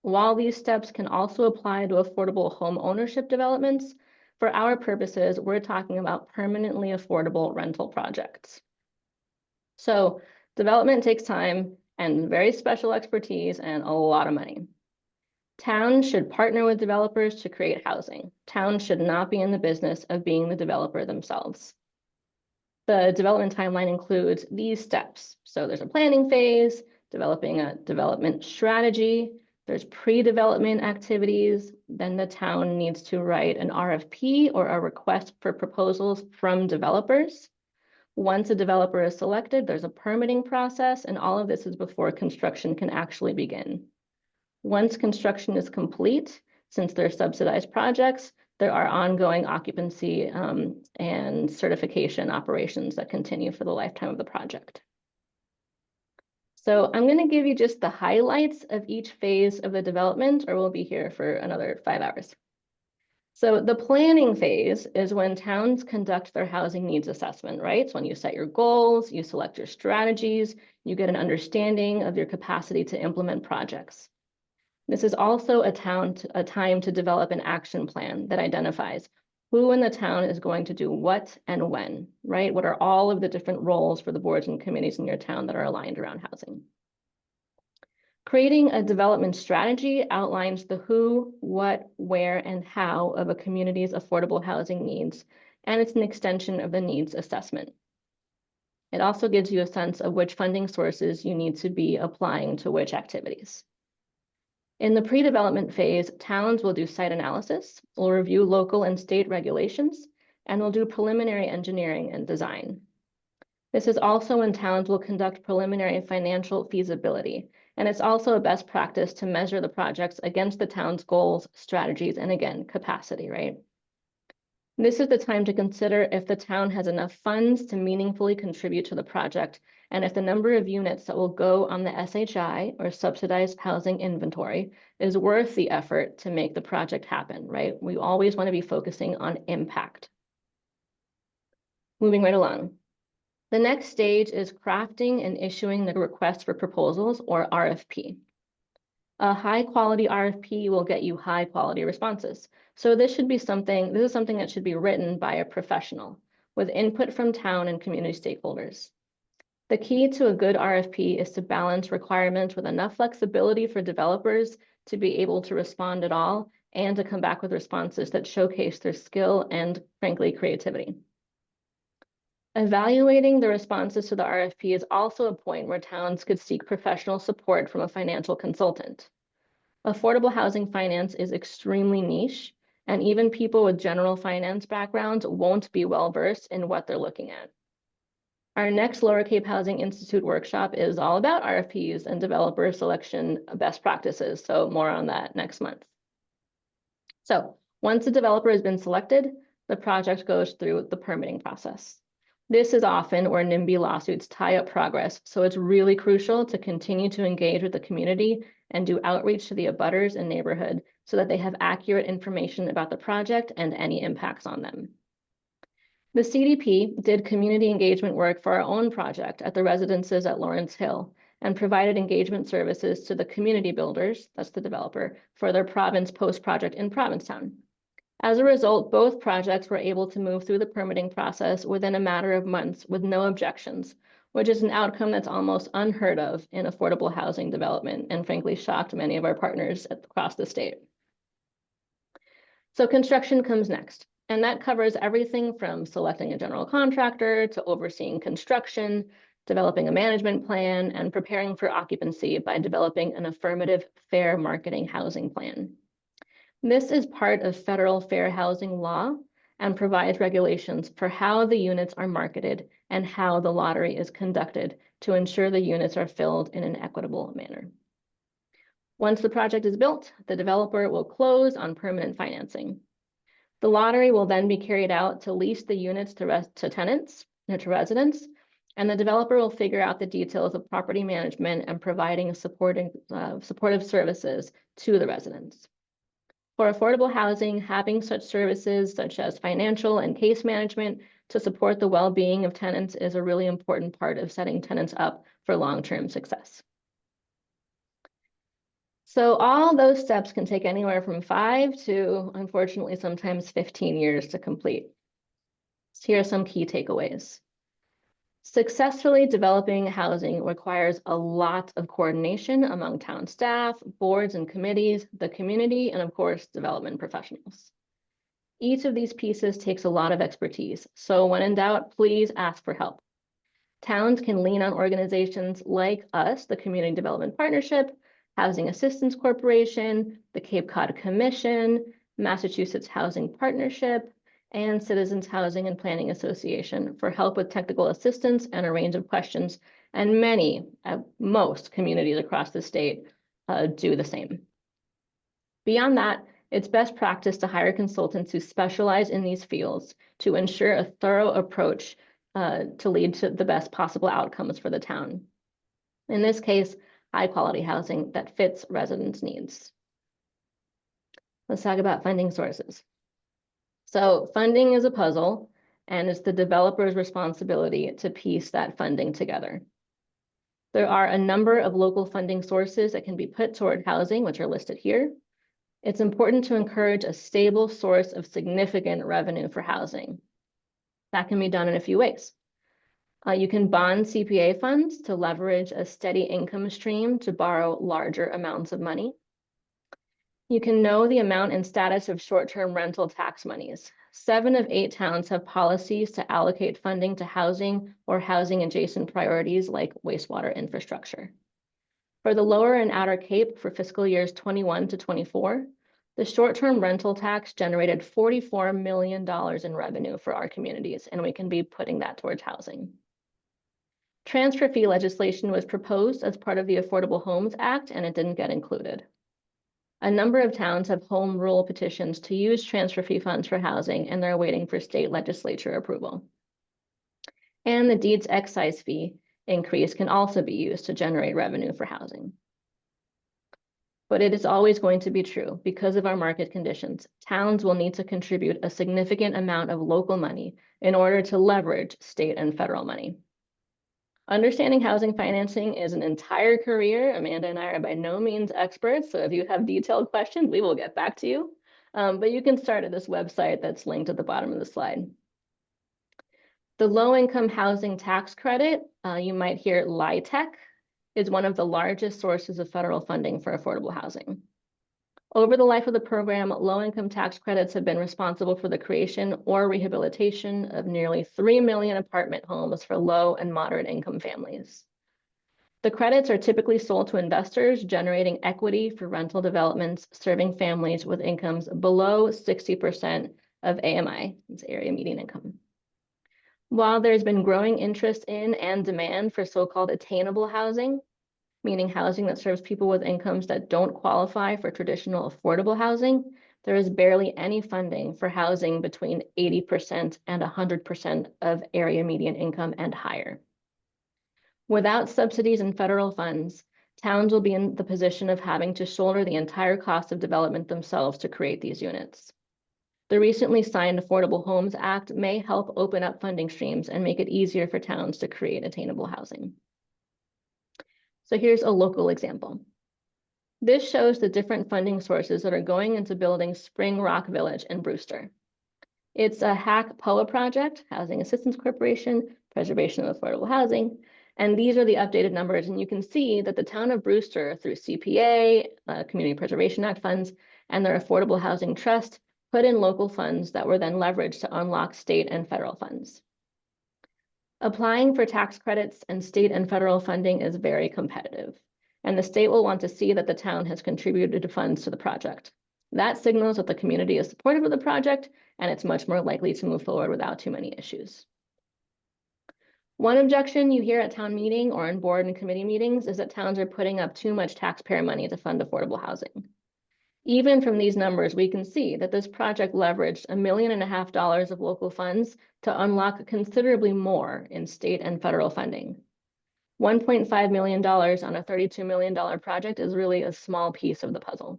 While these steps can also apply to affordable home ownership developments, for our purposes, we're talking about permanently affordable rental projects. So development takes time and very special expertise and a lot of money. Towns should partner with developers to create housing. Towns should not be in the business of being the developer themselves. The development timeline includes these steps. So there's a planning phase, developing a development strategy, there's pre-development activities, then the town needs to write an RFP or a request for proposals from developers. Once a developer is selected, there's a permitting process, and all of this is before construction can actually begin. Once construction is complete, since they're subsidized projects, there are ongoing occupancy and certification operations that continue for the lifetime of the project. So I'm going to give you just the highlights of each phase of the development, or we'll be here for another 5 hours. So the planning phase is when towns conduct their housing needs assessment, right? So when you set your goals, you select your strategies, you get an understanding of your capacity to implement projects. This is also a time to develop an action plan that identifies who in the town is going to do what and when, right? What are all of the different roles for the boards and committees in your town that are aligned around housing? Creating a development strategy outlines the who, what, where, and how of a community's affordable housing needs, and it's an extension of the needs assessment. It also gives you a sense of which funding sources you need to be applying to which activities. In the pre-development phase, towns will do site analysis, will review local and state regulations, and will do preliminary engineering and design. This is also when towns will conduct preliminary financial feasibility, and it's also a best practice to measure the projects against the town's goals, strategies, and again, capacity, right? This is the time to consider if the town has enough funds to meaningfully contribute to the project, and if the number of units that will go on the SHI, or subsidized housing inventory, is worth the effort to make the project happen, right? We always want to be focusing on impact. Moving right along. The next stage is crafting and issuing the request for proposals, or RFP. A high quality RFP will get you high quality responses. So this is something that should be written by a professional with input from town and community stakeholders. The key to a good RFP is to balance requirements with enough flexibility for developers to be able to respond at all and to come back with responses that showcase their skill and, frankly, creativity. Evaluating the responses to the RFP is also a point where towns could seek professional support from a financial consultant. Affordable housing finance is extremely niche, and even people with general finance backgrounds won't be well-versed in what they're looking at. Our next Lower Cape Housing Institute workshop is all about RFPs and developer selection best practices, so more on that next month. So once a developer has been selected, the project goes through the permitting process. This is often where NIMBY lawsuits tie up progress, so it's really crucial to continue to engage with the community and do outreach to the abutters and neighborhood so that they have accurate information about the project and any impacts on them. The CDP did community engagement work for our own project at the residences at Lawrence Hill and provided engagement services to the community builders, that's the developer, for their Province Post project in Provincetown. As a result, both projects were able to move through the permitting process within a matter of months with no objections, which is an outcome that's almost unheard of in affordable housing development and frankly shocked many of our partners across the state. So construction comes next, and that covers everything from selecting a general contractor to overseeing construction, developing a management plan, and preparing for occupancy by developing an affirmative fair marketing housing plan. This is part of federal fair housing law and provides regulations for how the units are marketed and how the lottery is conducted to ensure the units are filled in an equitable manner. Once the project is built, the developer will close on permanent financing. The lottery will then be carried out to lease the units to tenants, to residents, and the developer will figure out the details of property management and providing supportive services to the residents. For affordable housing, having such services such as financial and case management to support the well-being of tenants is a really important part of setting tenants up for long-term success. So all those steps can take anywhere from 5 to, unfortunately, sometimes 15 years to complete. So here are some key takeaways. Successfully developing housing requires a lot of coordination among town staff, boards and committees, the community, and of course, development professionals. Each of these pieces takes a lot of expertise, so when in doubt, please ask for help. Towns can lean on organizations like us, the Community Development Partnership, Housing Assistance Corporation, the Cape Cod Commission, Massachusetts Housing Partnership, and Citizens Housing and Planning Association for help with technical assistance and a range of questions. And most communities across the state do the same. Beyond that, it's best practice to hire consultants who specialize in these fields to ensure a thorough approach to lead to the best possible outcomes for the town. In this case, high quality housing that fits residents' needs. Let's talk about funding sources. So funding is a puzzle, and it's the developer's responsibility to piece that funding together. There are a number of local funding sources that can be put toward housing, which are listed here. It's important to encourage a stable source of significant revenue for housing. That can be done in a few ways. You can bond CPA funds to leverage a steady income stream to borrow larger amounts of money. You can know the amount and status of short-term rental tax monies. 7 of 8 towns have policies to allocate funding to housing or housing-adjacent priorities like wastewater infrastructure. For the Lower and Outer Cape for fiscal years 21 to 24, the short-term rental tax generated $44 million in revenue for our communities, and we can be putting that towards housing. Transfer fee legislation was proposed as part of the Affordable Homes Act, and it didn't get included. A number of towns have home rule petitions to use transfer fee funds for housing, and they're waiting for state legislature approval. And the deed's excise fee increase can also be used to generate revenue for housing. But it is always going to be true, because of our market conditions, towns will need to contribute a significant amount of local money in order to leverage state and federal money. Understanding housing financing is an entire career. Amanda and I are by no means experts, so if you have detailed questions, we will get back to you. But you can start at this website that's linked at the bottom of the slide. The low-income housing tax credit, you might hear LIHTC, is one of the largest sources of federal funding for affordable housing. Over the life of the program, low-income tax credits have been responsible for the creation or rehabilitation of nearly 3 million apartment homes for low and moderate income families. The credits are typically sold to investors, generating equity for rental developments serving families with incomes below 60% of AMI, that's area median income. While there's been growing interest in and demand for so-called attainable housing, meaning housing that serves people with incomes that don't qualify for traditional affordable housing, there is barely any funding for housing between 80% and 100% of area median income and higher. Without subsidies and federal funds, towns will be in the position of having to shoulder the entire cost of development themselves to create these units. The recently signed Affordable Homes Act may help open up funding streams and make it easier for towns to create attainable housing. So here's a local example. This shows the different funding sources that are going into building Spring Rock Village in Brewster. It's a HAC POA project, Housing Assistance Corporation, Preservation of Affordable Housing, and these are the updated numbers. And you can see that the town of Brewster, through CPA, Community Preservation Act funds, and their Affordable Housing Trust, put in local funds that were then leveraged to unlock state and federal funds. Applying for tax credits and state and federal funding is very competitive, and the state will want to see that the town has contributed funds to the project. That signals that the community is supportive of the project, and it's much more likely to move forward without too many issues. One objection you hear at town meeting or in board and committee meetings is that towns are putting up too much taxpayer money to fund affordable housing. Even from these numbers, we can see that this project leveraged $1.5 million of local funds to unlock considerably more in state and federal funding. $1.5 million on a $32 million project is really a small piece of the puzzle.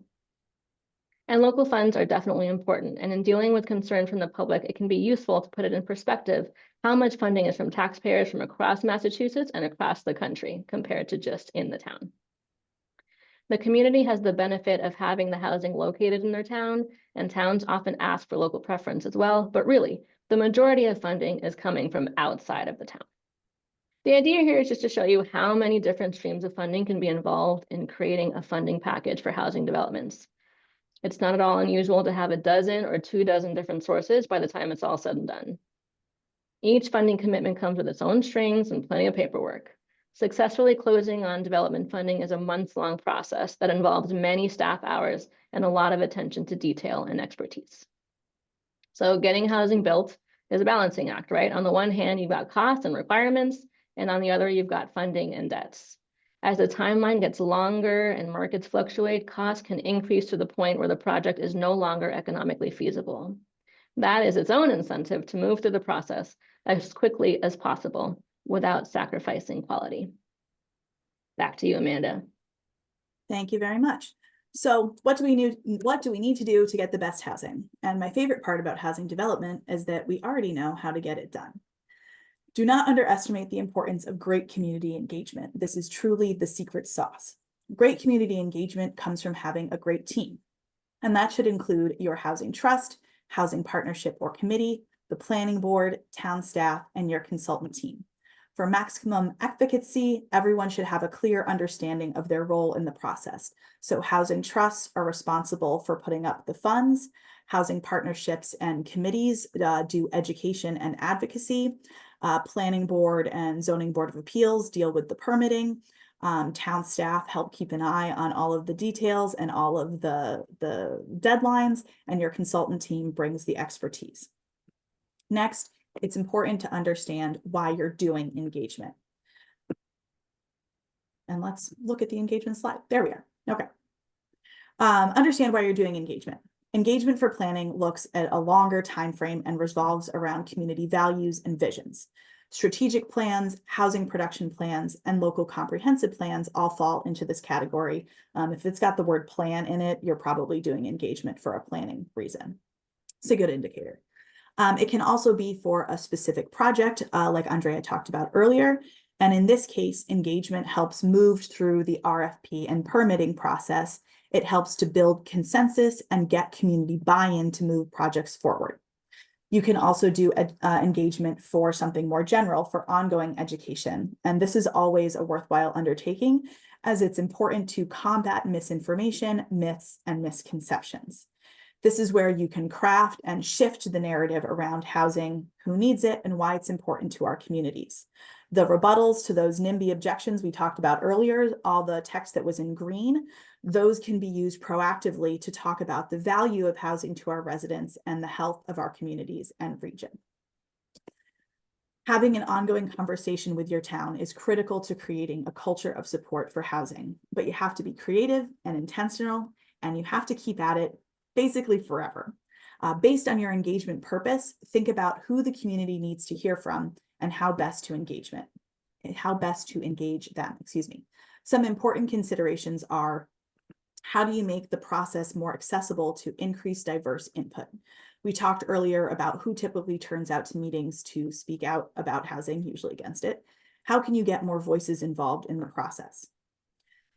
And local funds are definitely important. And in dealing with concern from the public, it can be useful to put it in perspective how much funding is from taxpayers from across Massachusetts and across the country compared to just in the town. The community has the benefit of having the housing located in their town, and towns often ask for local preference as well, but really, the majority of funding is coming from outside of the town. The idea here is just to show you how many different streams of funding can be involved in creating a funding package for housing developments. It's not at all unusual to have a dozen or 24 different sources by the time it's all said and done. Each funding commitment comes with its own strings and plenty of paperwork. Successfully closing on development funding is a months-long process that involves many staff hours and a lot of attention to detail and expertise. So getting housing built is a balancing act, right? On the one hand, you've got costs and requirements, and on the other, you've got funding and debts. As the timeline gets longer and markets fluctuate, costs can increase to the point where the project is no longer economically feasible. That is its own incentive to move through the process as quickly as possible without sacrificing quality. Back to you, Amanda.
Thank you very much. So what do we need to do to get the best housing? And my favorite part about housing development is that we already know how to get it done. Do not underestimate the importance of great community engagement. This is truly the secret sauce. Great community engagement comes from having a great team, and that should include your housing trust, housing partnership or committee, the planning board, town staff, and your consultant team. For maximum advocacy, everyone should have a clear understanding of their role in the process. So housing trusts are responsible for putting up the funds. Housing partnerships and committees do education and advocacy. Planning board and zoning board of appeals deal with the permitting. Town staff help keep an eye on all of the details and all of the deadlines, and your consultant team brings the expertise. Next, it's important to understand why you're doing engagement. And let's look at the engagement slide. There we are. Okay. Understand why you're doing engagement. Engagement for planning looks at a longer time frame and revolves around community values and visions. Strategic plans, housing production plans, and local comprehensive plans all fall into this category. If it's got the word plan in it, you're probably doing engagement for a planning reason. It's a good indicator. It can also be for a specific project, like Andrea talked about earlier. And in this case, engagement helps move through the RFP and permitting process. It helps to build consensus and get community buy-in to move projects forward. You can also do engagement for something more general, for ongoing education. And this is always a worthwhile undertaking, as it's important to combat misinformation, myths, and misconceptions. This is where you can craft and shift the narrative around housing, who needs it, and why it's important to our communities. The rebuttals to those NIMBY objections we talked about earlier, all the text that was in green, those can be used proactively to talk about the value of housing to our residents and the health of our communities and region. Having an ongoing conversation with your town is critical to creating a culture of support for housing, but you have to be creative and intentional, and you have to keep at it basically forever. Based on your engagement purpose, think about who the community needs to hear from and how best to engage them, Some important considerations are: how do you make the process more accessible to increase diverse input? We talked earlier about who typically turns out to meetings to speak out about housing, usually against it. How can you get more voices involved in the process?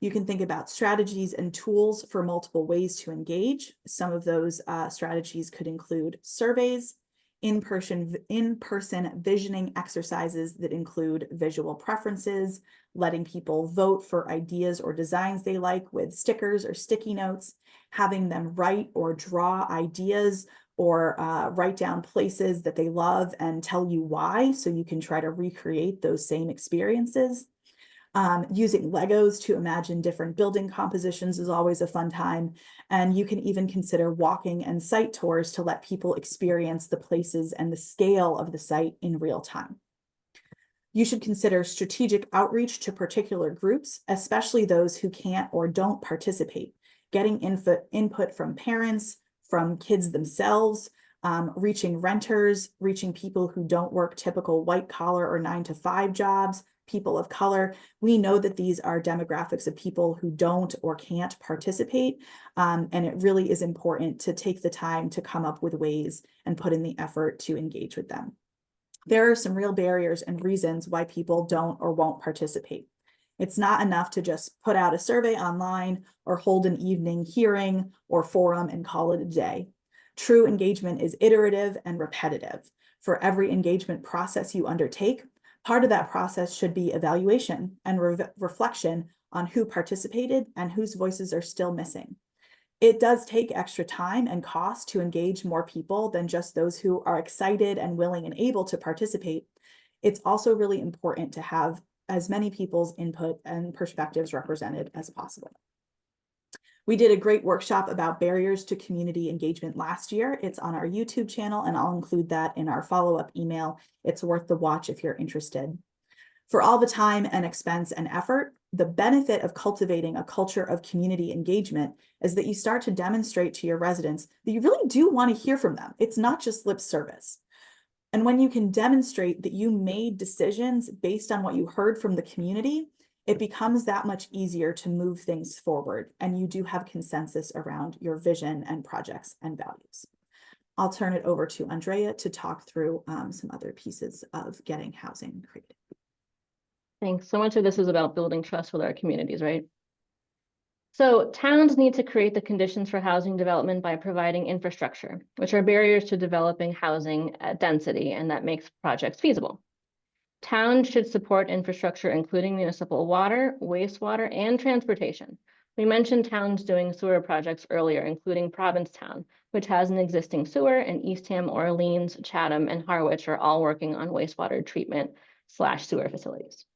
You can think about strategies and tools for multiple ways to engage. Some of those strategies could include surveys, in-person visioning exercises that include visual preferences, letting people vote for ideas or designs they like with stickers or sticky notes, having them write or draw ideas or write down places that they love and tell you why, so you can try to recreate those same experiences. Using Legos to imagine different building compositions is always a fun time. And you can even consider walking and site tours to let people experience the places and the scale of the site in real time. You should consider strategic outreach to particular groups, especially those who can't or don't participate, getting input from parents, from kids themselves, reaching renters, reaching people who don't work typical white collar or 9-to-5 jobs, people of color. We know that these are demographics of people who don't or can't participate, and it really is important to take the time to come up with ways and put in the effort to engage with them. There are some real barriers and reasons why people don't or won't participate. It's not enough to just put out a survey online or hold an evening hearing or forum and call it a day. True engagement is iterative and repetitive. For every engagement process you undertake, part of that process should be evaluation and reflection on who participated and whose voices are still missing. It does take extra time and cost to engage more people than just those who are excited and willing and able to participate. It's also really important to have as many people's input and perspectives represented as possible. We did a great workshop about barriers to community engagement last year. It's on our YouTube channel, and I'll include that in our follow-up email. It's worth the watch if you're interested. For all the time and expense and effort, the benefit of cultivating a culture of community engagement is that you start to demonstrate to your residents that you really do want to hear from them. It's not just lip service. And when you can demonstrate that you made decisions based on what you heard from the community, it becomes that much easier to move things forward, and you do have consensus around your vision and projects and values. I'll turn it over to Andrea to talk through some other pieces of getting housing created.
Thanks. So much of this is about building trust with our communities, right? So towns need to create the conditions for housing development by providing infrastructure, which are barriers to developing housing at density, and that makes projects feasible. Towns should support infrastructure, including municipal water, wastewater, and transportation. We mentioned towns doing sewer projects earlier, including Provincetown, which has an existing sewer, and Eastham, Orleans, Chatham, and Harwich are all working on wastewater treatment/sewer facilities.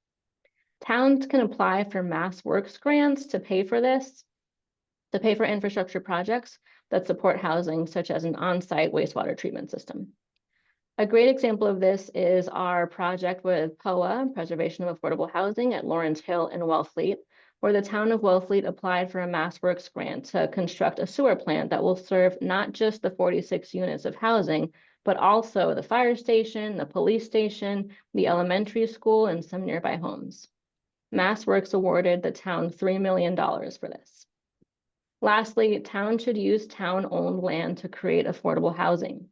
Towns can apply for Mass Works grants to pay for this, to pay for infrastructure projects that support housing, such as an on-site wastewater treatment system. A great example of this is our project with POA, Preservation of Affordable Housing, at Lawrence Hill in Wellfleet, where the town of Wellfleet applied for a MassWorks grant to construct a sewer plant that will serve not just the 46 units of housing, but also the fire station, the police station, the elementary school, and some nearby homes. MassWorks awarded the town $3 million for this. Lastly, town should use town-owned land to create affordable housing.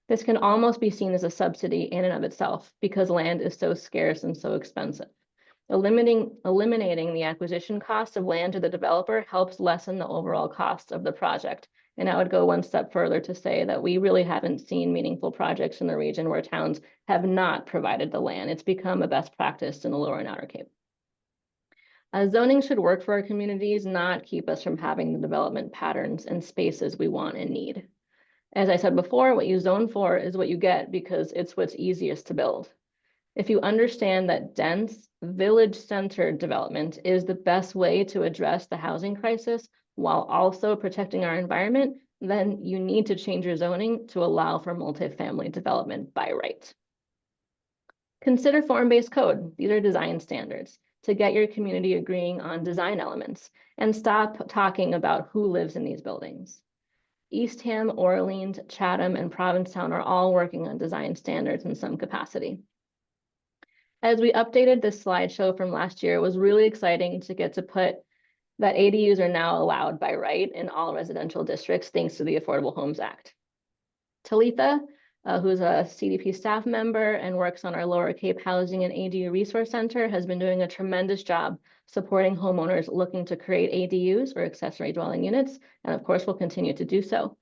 This can almost be seen as a subsidy in and of itself because land is so scarce and so expensive. Eliminating the acquisition cost of land to the developer helps lessen the overall cost of the project. And I would go one step further to say that we really haven't seen meaningful projects in the region where towns have not provided the land. It's become a best practice in the Lower and Outer Cape. Zoning should work for our communities, not keep us from having the development patterns and spaces we want and need. As I said before, what you zone for is what you get because it's what's easiest to build. If you understand that dense, village-centered development is the best way to address the housing crisis while also protecting our environment, then you need to change your zoning to allow for multifamily development by right. Consider form-based code. These are design standards to get your community agreeing on design elements and stop talking about who lives in these buildings. Eastham, Orleans, Chatham, and Provincetown are all working on design standards in some capacity. As we updated this slideshow from last year, it was really exciting to get to put that ADUs are now allowed by right in all residential districts thanks to the Affordable Homes Act. Talitha, who's a CDP staff member and works on our Lower Cape Housing and ADU Resource Center, has been doing a tremendous job supporting homeowners looking to create ADUs or accessory dwelling units, and of course will continue to do so.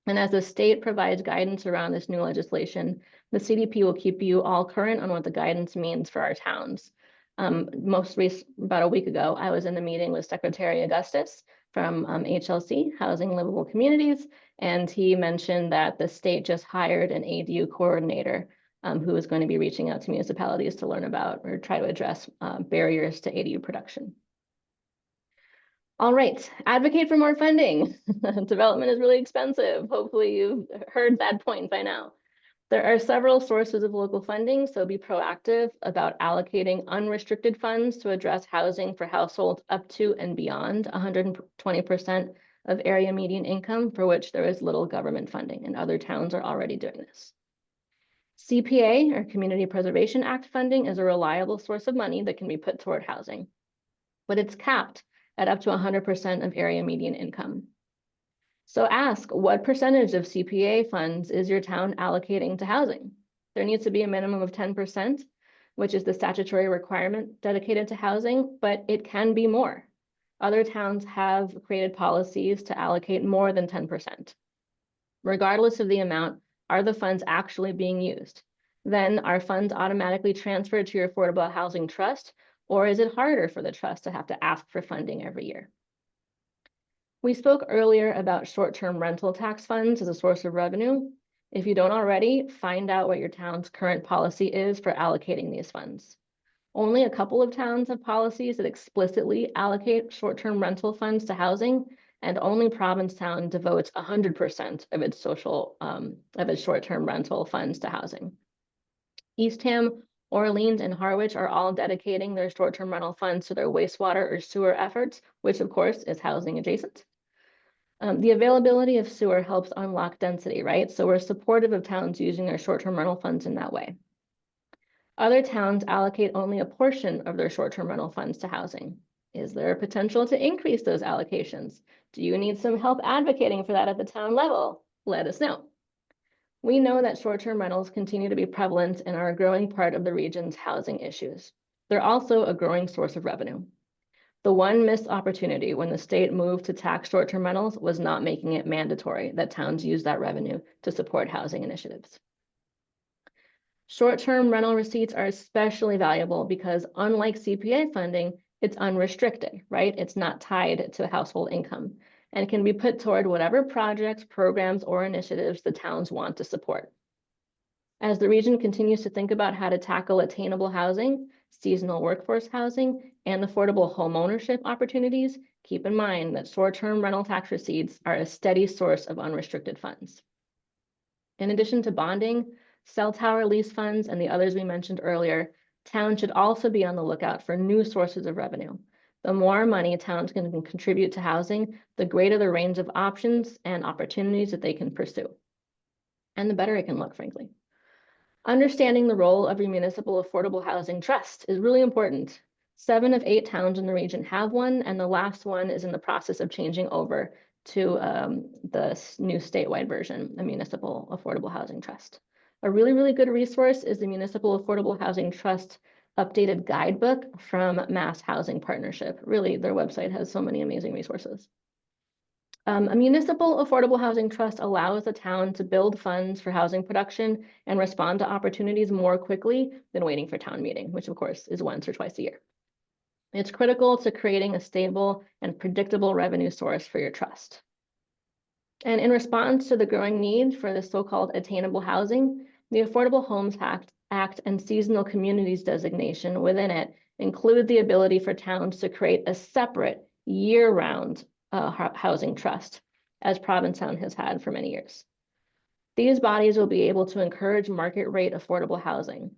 And as the state provides guidance around this new legislation, the CDP will keep you all current on what the guidance means for our towns. About a week ago, I was in the meeting with Secretary Augustus from HLC, Housing Livable Communities, and he mentioned that the state just hired an ADU coordinator who is going to be reaching out to municipalities to learn about or try to address barriers to ADU production. All right, advocate for more funding. Development is really expensive. Hopefully you've heard that point by now. There are several sources of local funding, so be proactive about allocating unrestricted funds to address housing for households up to and beyond 120% of area median income, for which there is little government funding, and other towns are already doing this. CPA, or Community Preservation Act funding, is a reliable source of money that can be put toward housing, but it's capped at up to 100% of area median income. So ask, what percentage of CPA funds is your town allocating to housing? There needs to be a minimum of 10%, which is the statutory requirement dedicated to housing, but it can be more. Other towns have created policies to allocate more than 10%. Regardless of the amount, are the funds actually being used? Then are funds automatically transferred to your Affordable Housing Trust, or is it harder for the trust to have to ask for funding every year? We spoke earlier about short-term rental tax funds as a source of revenue. If you don't already, find out what your town's current policy is for allocating these funds. Only a couple of towns have policies that explicitly allocate short-term rental funds to housing, and only Provincetown devotes 100% of its short-term rental funds to housing. Eastham, Orleans, and Harwich are all dedicating their short-term rental funds to their wastewater or sewer efforts, which of course is housing adjacent. The availability of sewer helps unlock density, right? So we're supportive of towns using their short-term rental funds in that way. Other towns allocate only a portion of their short-term rental funds to housing. Is there a potential to increase those allocations? Do you need some help advocating for that at the town level? Let us know. We know that short-term rentals continue to be prevalent and are a growing part of the region's housing issues. They're also a growing source of revenue. The one missed opportunity when the state moved to tax short-term rentals was not making it mandatory that towns use that revenue to support housing initiatives. Short-term rental receipts are especially valuable because, unlike CPA funding, it's unrestricted, right? It's not tied to household income and can be put toward whatever projects, programs, or initiatives the towns want to support. As the region continues to think about how to tackle attainable housing, seasonal workforce housing, and affordable home ownership opportunities, keep in mind that short-term rental tax receipts are a steady source of unrestricted funds. In addition to bonding, cell tower lease funds, and the others we mentioned earlier, towns should also be on the lookout for new sources of revenue, The more money towns can contribute to housing, the greater the range of options and opportunities that they can pursue. And the better it can look, frankly. Understanding the role of your municipal affordable housing trust is really important. 7 of 8 towns in the region have one, and the last one is in the process of changing over to the new statewide version, a municipal affordable housing trust. A really, really good resource is the Municipal Affordable Housing Trust updated guidebook from Mass Housing Partnership. Really, their website has so many amazing resources. A municipal affordable housing trust allows the town to build funds for housing production and respond to opportunities more quickly than waiting for town meeting, which of course is once or twice a year. It's critical to creating a stable and predictable revenue source for your trust. And in response to the growing need for the so-called attainable housing, the Affordable Homes Act and seasonal communities designation within it include the ability for towns to create a separate year-round housing trust, as Provincetown has had for many years. These bodies will be able to encourage market rate affordable housing.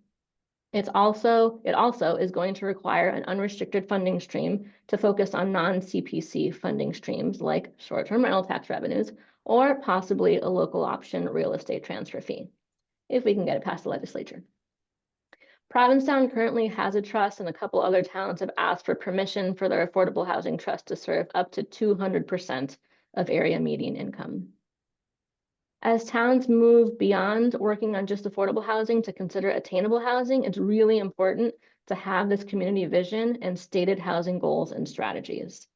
It also is going to require an unrestricted funding stream to focus on non-CPC funding streams like short-term rental tax revenues, or possibly a local option real estate transfer fee, if we can get it past the legislature. Provincetown currently has a trust, and a couple other towns have asked for permission for their affordable housing trust to serve up to 200% of area median income. As towns move beyond working on just affordable housing to consider attainable housing, it's really important to have this community vision and stated housing goals and strategies.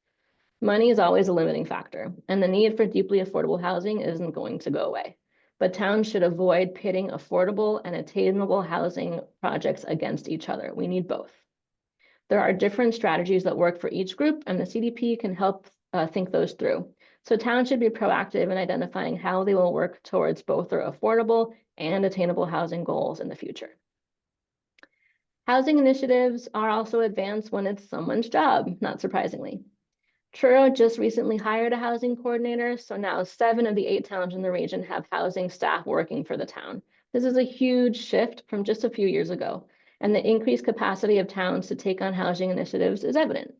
Money is always a limiting factor, and the need for deeply affordable housing isn't going to go away. But towns should avoid pitting affordable and attainable housing projects against each other. We need both. There are different strategies that work for each group, and the CDP can help think those through. So towns should be proactive in identifying how they will work towards both their affordable and attainable housing goals in the future. Housing initiatives are also advanced when it's someone's job, not surprisingly. Truro just recently hired a housing coordinator, so now 7 of the 8 towns in the region have housing staff working for the town. This is a huge shift from just a few years ago, and the increased capacity of towns to take on housing initiatives is evident.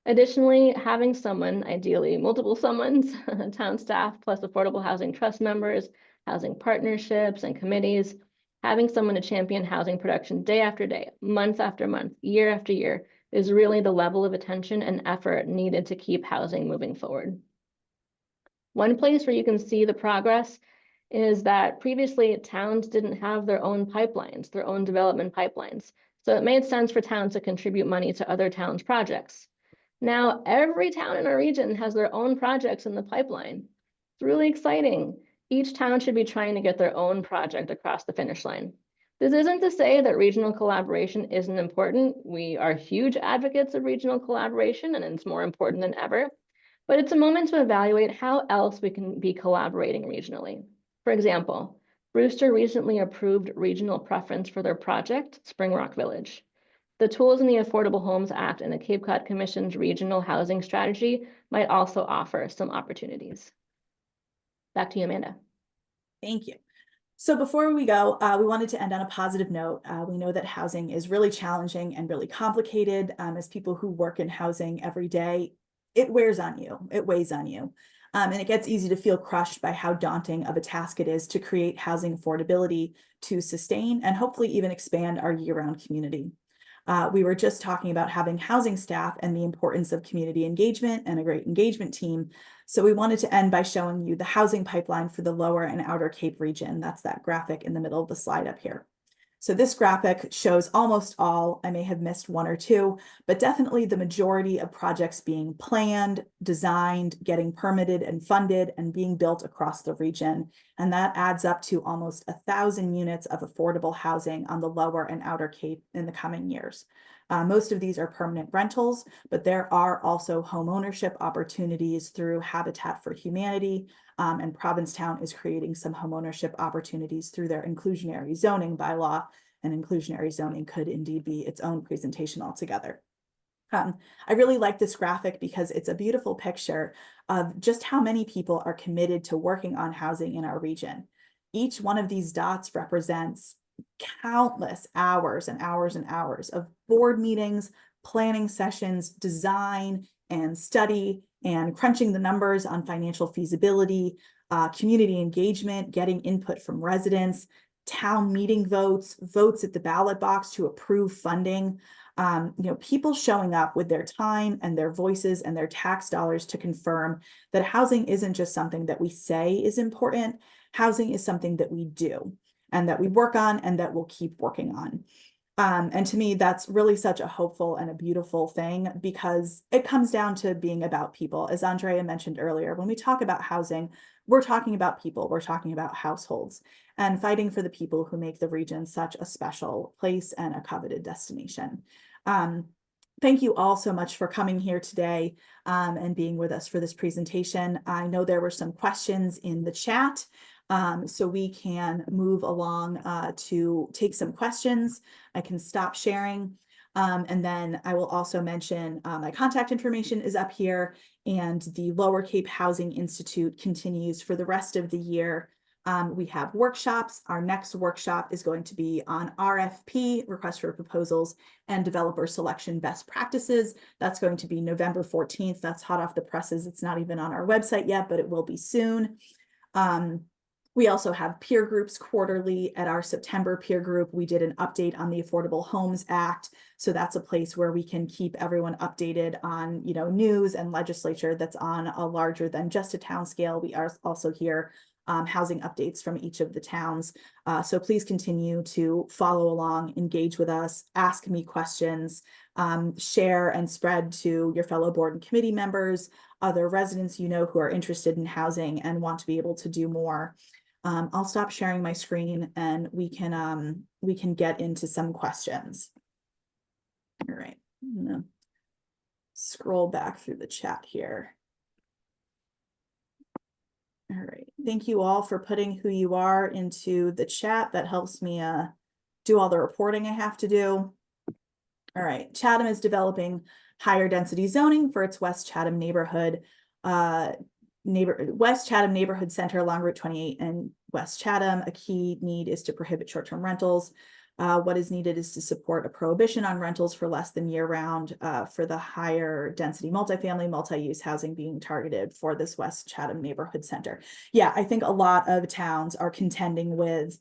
Additionally, having someone, ideally multiple someones, town staff plus affordable housing trust members, housing partnerships and committees, having someone to champion housing production day after day, month after month, year after year, is really the level of attention and effort needed to keep housing moving forward. One place where you can see the progress is that previously towns didn't have their own pipelines, their own development pipelines. So it made sense for towns to contribute money to other towns' projects. Now every town in our region has their own projects in the pipeline. It's really exciting. Each town should be trying to get their own project across the finish line. This isn't to say that regional collaboration isn't important. We are huge advocates of regional collaboration, and it's more important than ever. But it's a moment to evaluate how else we can be collaborating regionally. For example, Brewster recently approved regional preference for their project, Spring Rock Village. The tools in the Affordable Homes Act and the Cape Cod Commission's regional housing strategy might also offer some opportunities. Back to you, Amanda.
Thank you. So before we go, we wanted to end on a positive note. We know that housing is really challenging and really complicated. As people who work in housing every day, it wears on you, it weighs on you. And it gets easy to feel crushed by how daunting of a task it is to create housing affordability to sustain and hopefully even expand our year-round community. We were just talking about having housing staff and the importance of community engagement and a great engagement team. So we wanted to end by showing you the housing pipeline for the Lower and Outer Cape region. That's that graphic in the middle of the slide up here. So this graphic shows almost all, I may have missed 1 or 2, but definitely the majority of projects being planned, designed, getting permitted and funded, and being built across the region. And that adds up to almost 1,000 units of affordable housing on the Lower and Outer Cape in the coming years. Most of these are permanent rentals, but there are also home ownership opportunities through Habitat for Humanity, and Provincetown is creating some home ownership opportunities through their inclusionary zoning bylaw, and inclusionary zoning could indeed be its own presentation altogether. I really like this graphic because it's a beautiful picture of just how many people are committed to working on housing in our region. Each one of these dots represents countless hours and hours and hours of board meetings, planning sessions, design and study, and crunching the numbers on financial feasibility, community engagement, getting input from residents, town meeting votes, votes at the ballot box to approve funding. People showing up with their time and their voices and their tax dollars to confirm that housing isn't just something that we say is important. Housing is something that we do and that we work on and that we'll keep working on. And to me, that's really such a hopeful and a beautiful thing, because it comes down to being about people. As Andrea mentioned earlier, when we talk about housing, we're talking about people, we're talking about households, and fighting for the people who make the region such a special place and a coveted destination. Thank you all so much for coming here today and being with us for this presentation. I know there were some questions in the chat, so we can move along to take some questions. I can stop sharing. And then I will also mention my contact information is up here, and the Lower Cape Housing Institute continues for the rest of the year. We have workshops. Our next workshop is going to be on RFP, request for proposals, and developer selection best practices. That's going to be November 14th. That's hot off the presses. It's not even on our website yet, but it will be soon. We also have peer groups quarterly. At our September peer group, we did an update on the Affordable Homes Act. So that's a place where we can keep everyone updated on, news and legislature that's on a larger than just a town scale. We are also hear housing updates from each of the towns. So please continue to follow along, engage with us, ask me questions, share and spread to your fellow board and committee members, other residents who are interested in housing and want to be able to do more. I'll stop sharing my screen and we can get into some questions. All right, I'm gonna scroll back through the chat here. All right, thank you all for putting who you are into the chat. That helps me do all the reporting I have to do. All right, Chatham is developing higher density zoning for its West Chatham neighborhood. West Chatham Neighborhood Center along Route 28 and West Chatham. A key need is to prohibit short-term rentals. What is needed is to support a prohibition on rentals for less than year-round for the higher density multifamily, multi-use housing being targeted for this West Chatham Neighborhood Center. Yeah, I think a lot of towns are contending with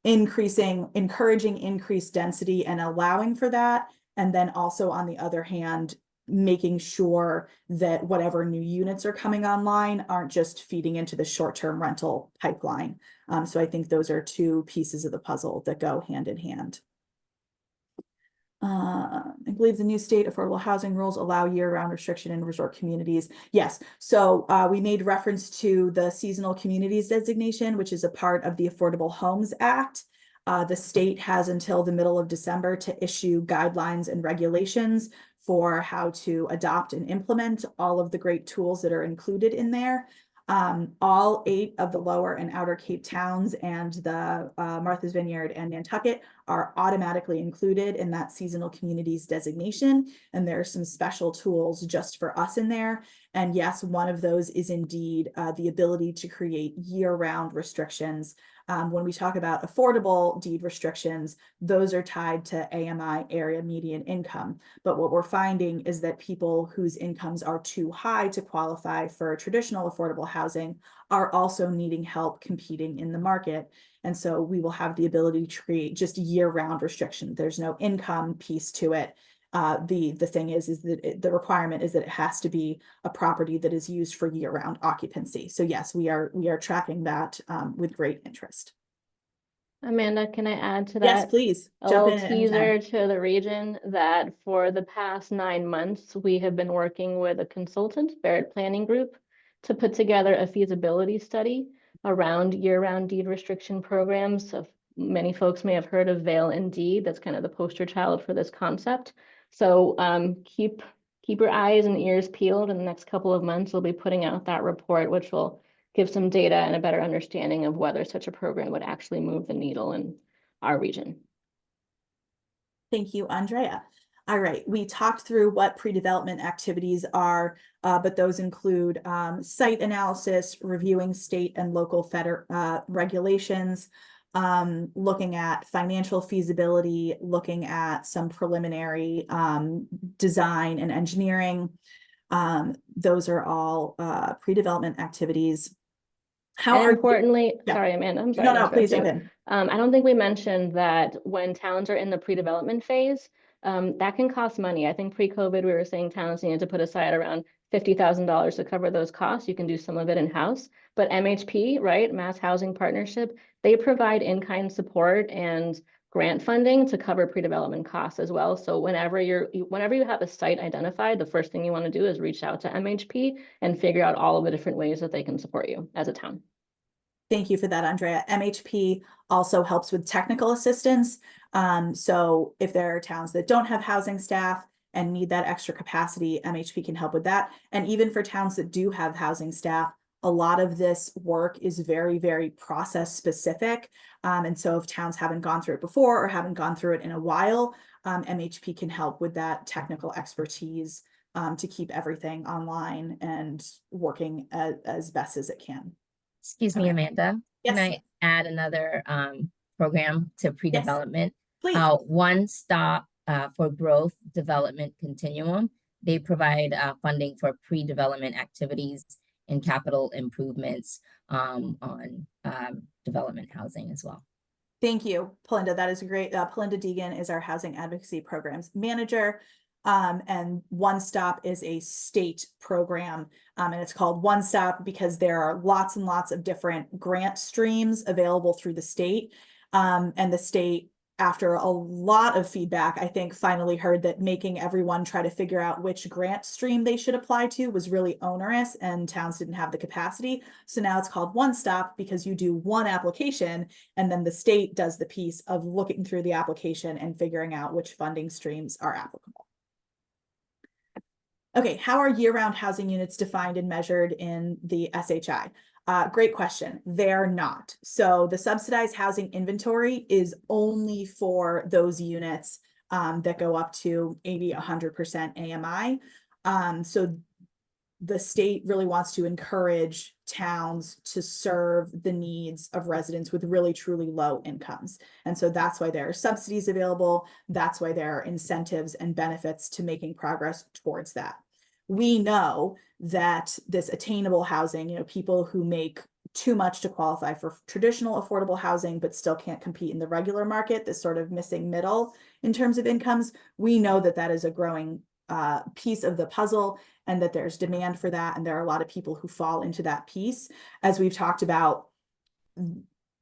encouraging increased density and allowing for that. And then also on the other hand, making sure that whatever new units are coming online aren't just feeding into the short-term rental pipeline. So I think those are two pieces of the puzzle that go hand in hand. I believe the new state affordable housing rules allow year-round restriction in resort communities. Yes, so we made reference to the seasonal communities designation, which is a part of the Affordable Homes Act. The state has until the middle of December to issue guidelines and regulations for how to adopt and implement all of the great tools that are included in there. All 8 of the Lower and Outer Cape towns and the Martha's Vineyard and Nantucket are automatically included in that seasonal communities designation. And there are some special tools just for us in there. And yes, one of those is indeed the ability to create year-round restrictions. When we talk about affordable deed restrictions, those are tied to AMI, area median income. But what we're finding is that people whose incomes are too high to qualify for traditional affordable housing are also needing help competing in the market. And so we will have the ability to create just year-round restriction. There's no income piece to it. The thing is that the requirement is that it has to be a property that is used for year-round occupancy. So yes, we are tracking that with great interest.
Amanda, can I add to that?
Yes, please.
A
Jump
little
in
teaser to the region that for the past 9 months, we have been working with a consultant, Barrett Planning Group, to put together a feasibility study around year-round deed restriction programs. So many folks may have heard of Vail and Deed. That's kind of the poster child for this concept. So keep your eyes and ears peeled. In the next couple of months, we'll be putting out that report, which will give some data and a better understanding of whether such a program would actually move the needle in our region.
Thank you, Andrea. All right, we talked through what pre-development activities are, but those include site analysis, reviewing state and local regulations, looking at financial feasibility, looking at some preliminary design and engineering. Those are all pre-development activities. How
And
are you?
importantly,
Yeah.
sorry, Amanda, I'm sorry
No,
to
no, please
interrupt
jump
you.
in.
I don't think we mentioned that when towns are in the pre-development phase, that can cost money. I think pre-COVID, we were saying towns needed to put aside around $50,000 to cover those costs. You can do some of it in-house, but MHP, right, Mass Housing Partnership, they provide in-kind support and grant funding to cover pre-development costs as well. So whenever you have a site identified, the first thing you want to do is reach out to MHP and figure out all of the different ways that they can support you as a town.
Thank you for that, Andrea. MHP also helps with technical assistance. So if there are towns that don't have housing staff and need that extra capacity, MHP can help with that. And even for towns that do have housing staff, a lot of this work is very, very process specific. And so if towns haven't gone through it before or haven't gone through it in a while, MHP can help with that technical expertise to keep everything online and working as best as it can.
Excuse me,
Okay.
Amanda. Can
Yes.
I add another program to
Yes,
pre-development?
please.
One Stop for Growth Development Continuum. They provide funding for pre-development activities and capital improvements on development housing as well.
Thank you, Pelinda. That is great. Pelinda Deegan is our Housing Advocacy Programs Manager. And One Stop is a state program, and it's called One Stop because there are lots and lots of different grant streams available through the state. And the state, after a lot of feedback, I think finally heard that making everyone try to figure out which grant stream they should apply to was really onerous and towns didn't have the capacity. So now it's called One Stop because you do one application and then the state does the piece of looking through the application and figuring out which funding streams are applicable. Okay, how are year-round housing units defined and measured in the SHI? Great question. They're not. So the subsidized housing inventory is only for those units that go up to 80, 100% AMI. So the state really wants to encourage towns to serve the needs of residents with really truly low incomes. And so that's why there are subsidies available. That's why there are incentives and benefits to making progress towards that. We know that this attainable housing, people who make too much to qualify for traditional affordable housing, but still can't compete in the regular market, this sort of missing middle in terms of incomes, we know that that is a growing piece of the puzzle and that there's demand for that. And there are a lot of people who fall into that piece. As we've talked about,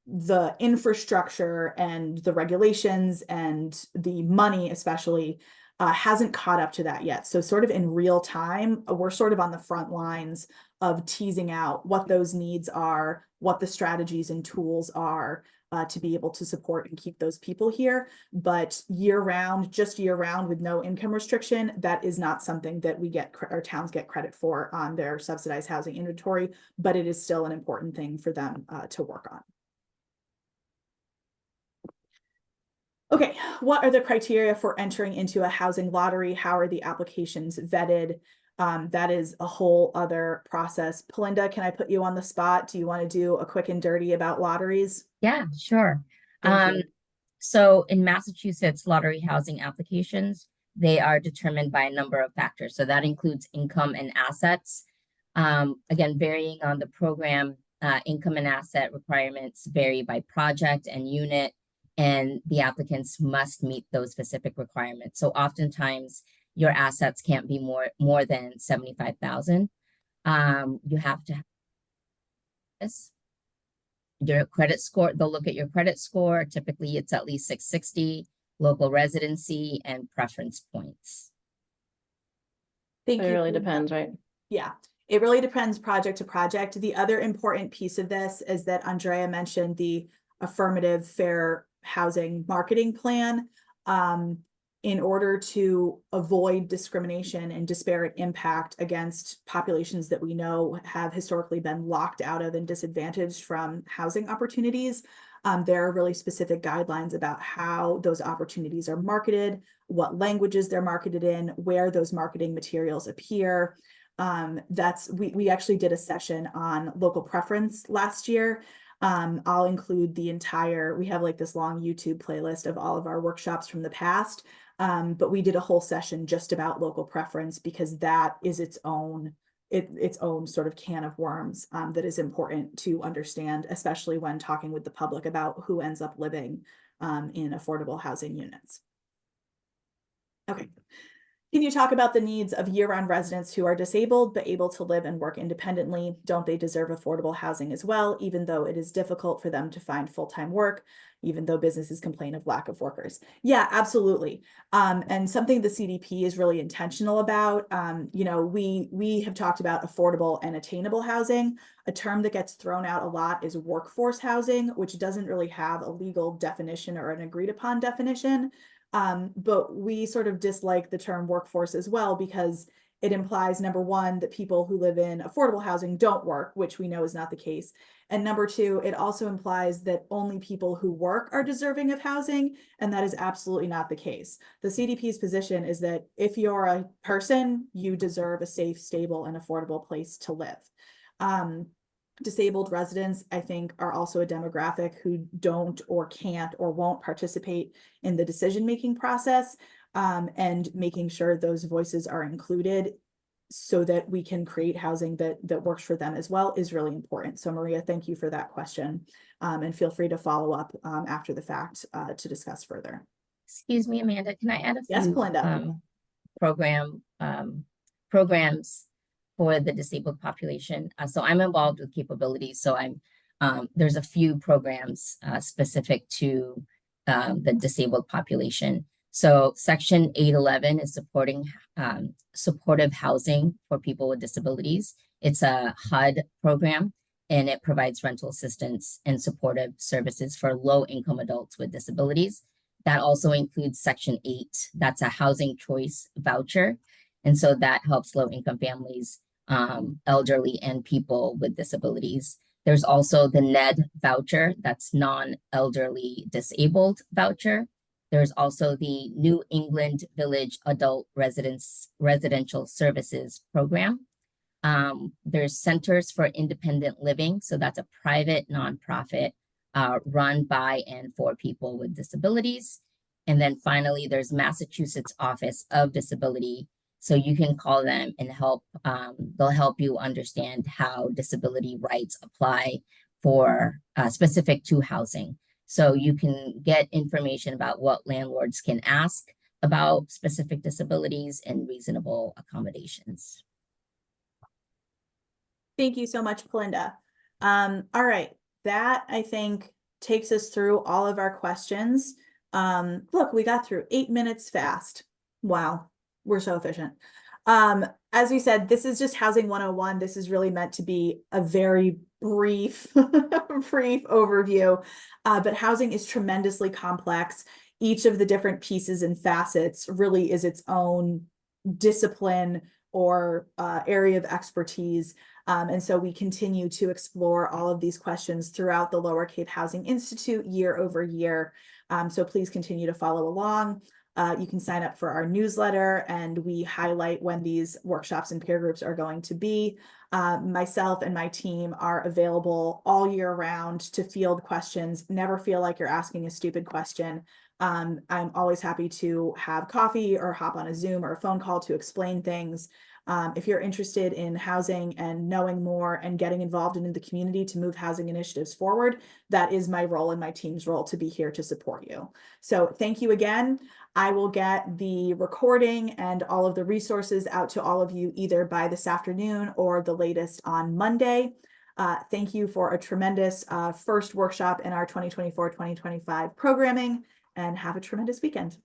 the infrastructure and the regulations and the money especially hasn't caught up to that yet. So sort of in real time, we're sort of on the front lines of teasing out what those needs are, what the strategies and tools are to be able to support and keep those people here. But just year round with no income restriction, that is not something that we get, our towns get credit for on their subsidized housing inventory, but it is still an important thing for them to work on. Okay, what are the criteria for entering into a housing lottery? How are the applications vetted? That is a whole other process. Pelinda, can I put you on the spot? Do you want to do a quick and dirty about lotteries?
Yeah, sure.
Thank you.
So in Massachusetts, lottery housing applications, they are determined by a number of factors. So that includes income and assets. Again, varying on the program, income and asset requirements vary by project and unit, and the applicants must meet those specific requirements. So oftentimes your assets can't be more than 75,000. You have to have this. Your credit score, they'll look at your credit score. Typically, it's at least 660, local residency, and preference points.
Thank you.
It really depends, right?
Yeah, it really depends project to project. The other important piece of this is that Andrea mentioned the affirmative fair housing marketing plan. In order to avoid discrimination and disparate impact against populations that we know have historically been locked out of and disadvantaged from housing opportunities, there are really specific guidelines about how those opportunities are marketed, what languages they're marketed in, where those marketing materials appear. We actually did a session on local preference last year. I'll include the entire, we have like this long YouTube playlist of all of our workshops from the past. But we did a whole session just about local preference because that is its own sort of can of worms that is important to understand, especially when talking with the public about who ends up living in affordable housing units. Okay. Can you talk about the needs of year-round residents who are disabled but able to live and work independently? Don't they deserve affordable housing as well, even though it is difficult for them to find full-time work, even though businesses complain of lack of workers? Yeah, absolutely. And something the CDP is really intentional about. You know, we have talked about affordable and attainable housing. A term that gets thrown out a lot is workforce housing, which doesn't really have a legal definition or an agreed upon definition. But we sort of dislike the term workforce as well because it implies, number one, that people who live in affordable housing don't work, which we know is not the case. And number two, it also implies that only people who work are deserving of housing, and that is absolutely not the case. The CDP's position is that if you're a person, you deserve a safe, stable, and affordable place to live. Disabled residents, I think, are also a demographic who don't or can't or won't participate in the decision-making process, and making sure those voices are included so that we can create housing that works for them as well is really important. So Maria, thank you for that question, and feel free to follow up after the fact to discuss further.
Excuse me, Amanda, can I add a
Yes,
few
Belinda.
programs for the disabled population? So I'm involved with capabilities. So there's a few programs specific to the disabled population. So Section 811 is supporting supportive housing for people with disabilities. It's a HUD program, and it provides rental assistance and supportive services for low-income adults with disabilities. That also includes Section 8. That's a housing choice voucher. And so that helps low-income families, elderly, and people with disabilities. There's also the NED voucher, that's non-elderly disabled voucher. There's also the New England Village Adult Residential Services Program. There's Centers for Independent Living, so that's a private nonprofit run by and for people with disabilities. And then finally, there's Massachusetts Office of Disability. So you can call them and they'll help you understand how disability rights apply for specific to housing. So you can get information about what landlords can ask about specific disabilities and reasonable accommodations.
Thank you so much, Belinda. All right, that I think takes us through all of our questions. Look, we got through 8 minutes fast. Wow, we're so efficient. As we said, this is just Housing 101. This is really meant to be a very brief, brief overview, but housing is tremendously complex. Each of the different pieces and facets really is its own discipline or area of expertise. And so we continue to explore all of these questions throughout the Lower Cape Housing Institute year over year. So please continue to follow along. You can sign up for our newsletter, and we highlight when these workshops and peer groups are going to be. Myself and my team are available all year round to field questions. Never feel like you're asking a stupid question. I'm always happy to have coffee or hop on a Zoom or a phone call to explain things. If you're interested in housing and knowing more and getting involved in the community to move housing initiatives forward, that is my role and my team's role to be here to support you. So thank you again. I will get the recording and all of the resources out to all of you either by this afternoon or the latest on Monday. Thank you for a tremendous first workshop in our 2024-2025 programming, and have a tremendous weekend.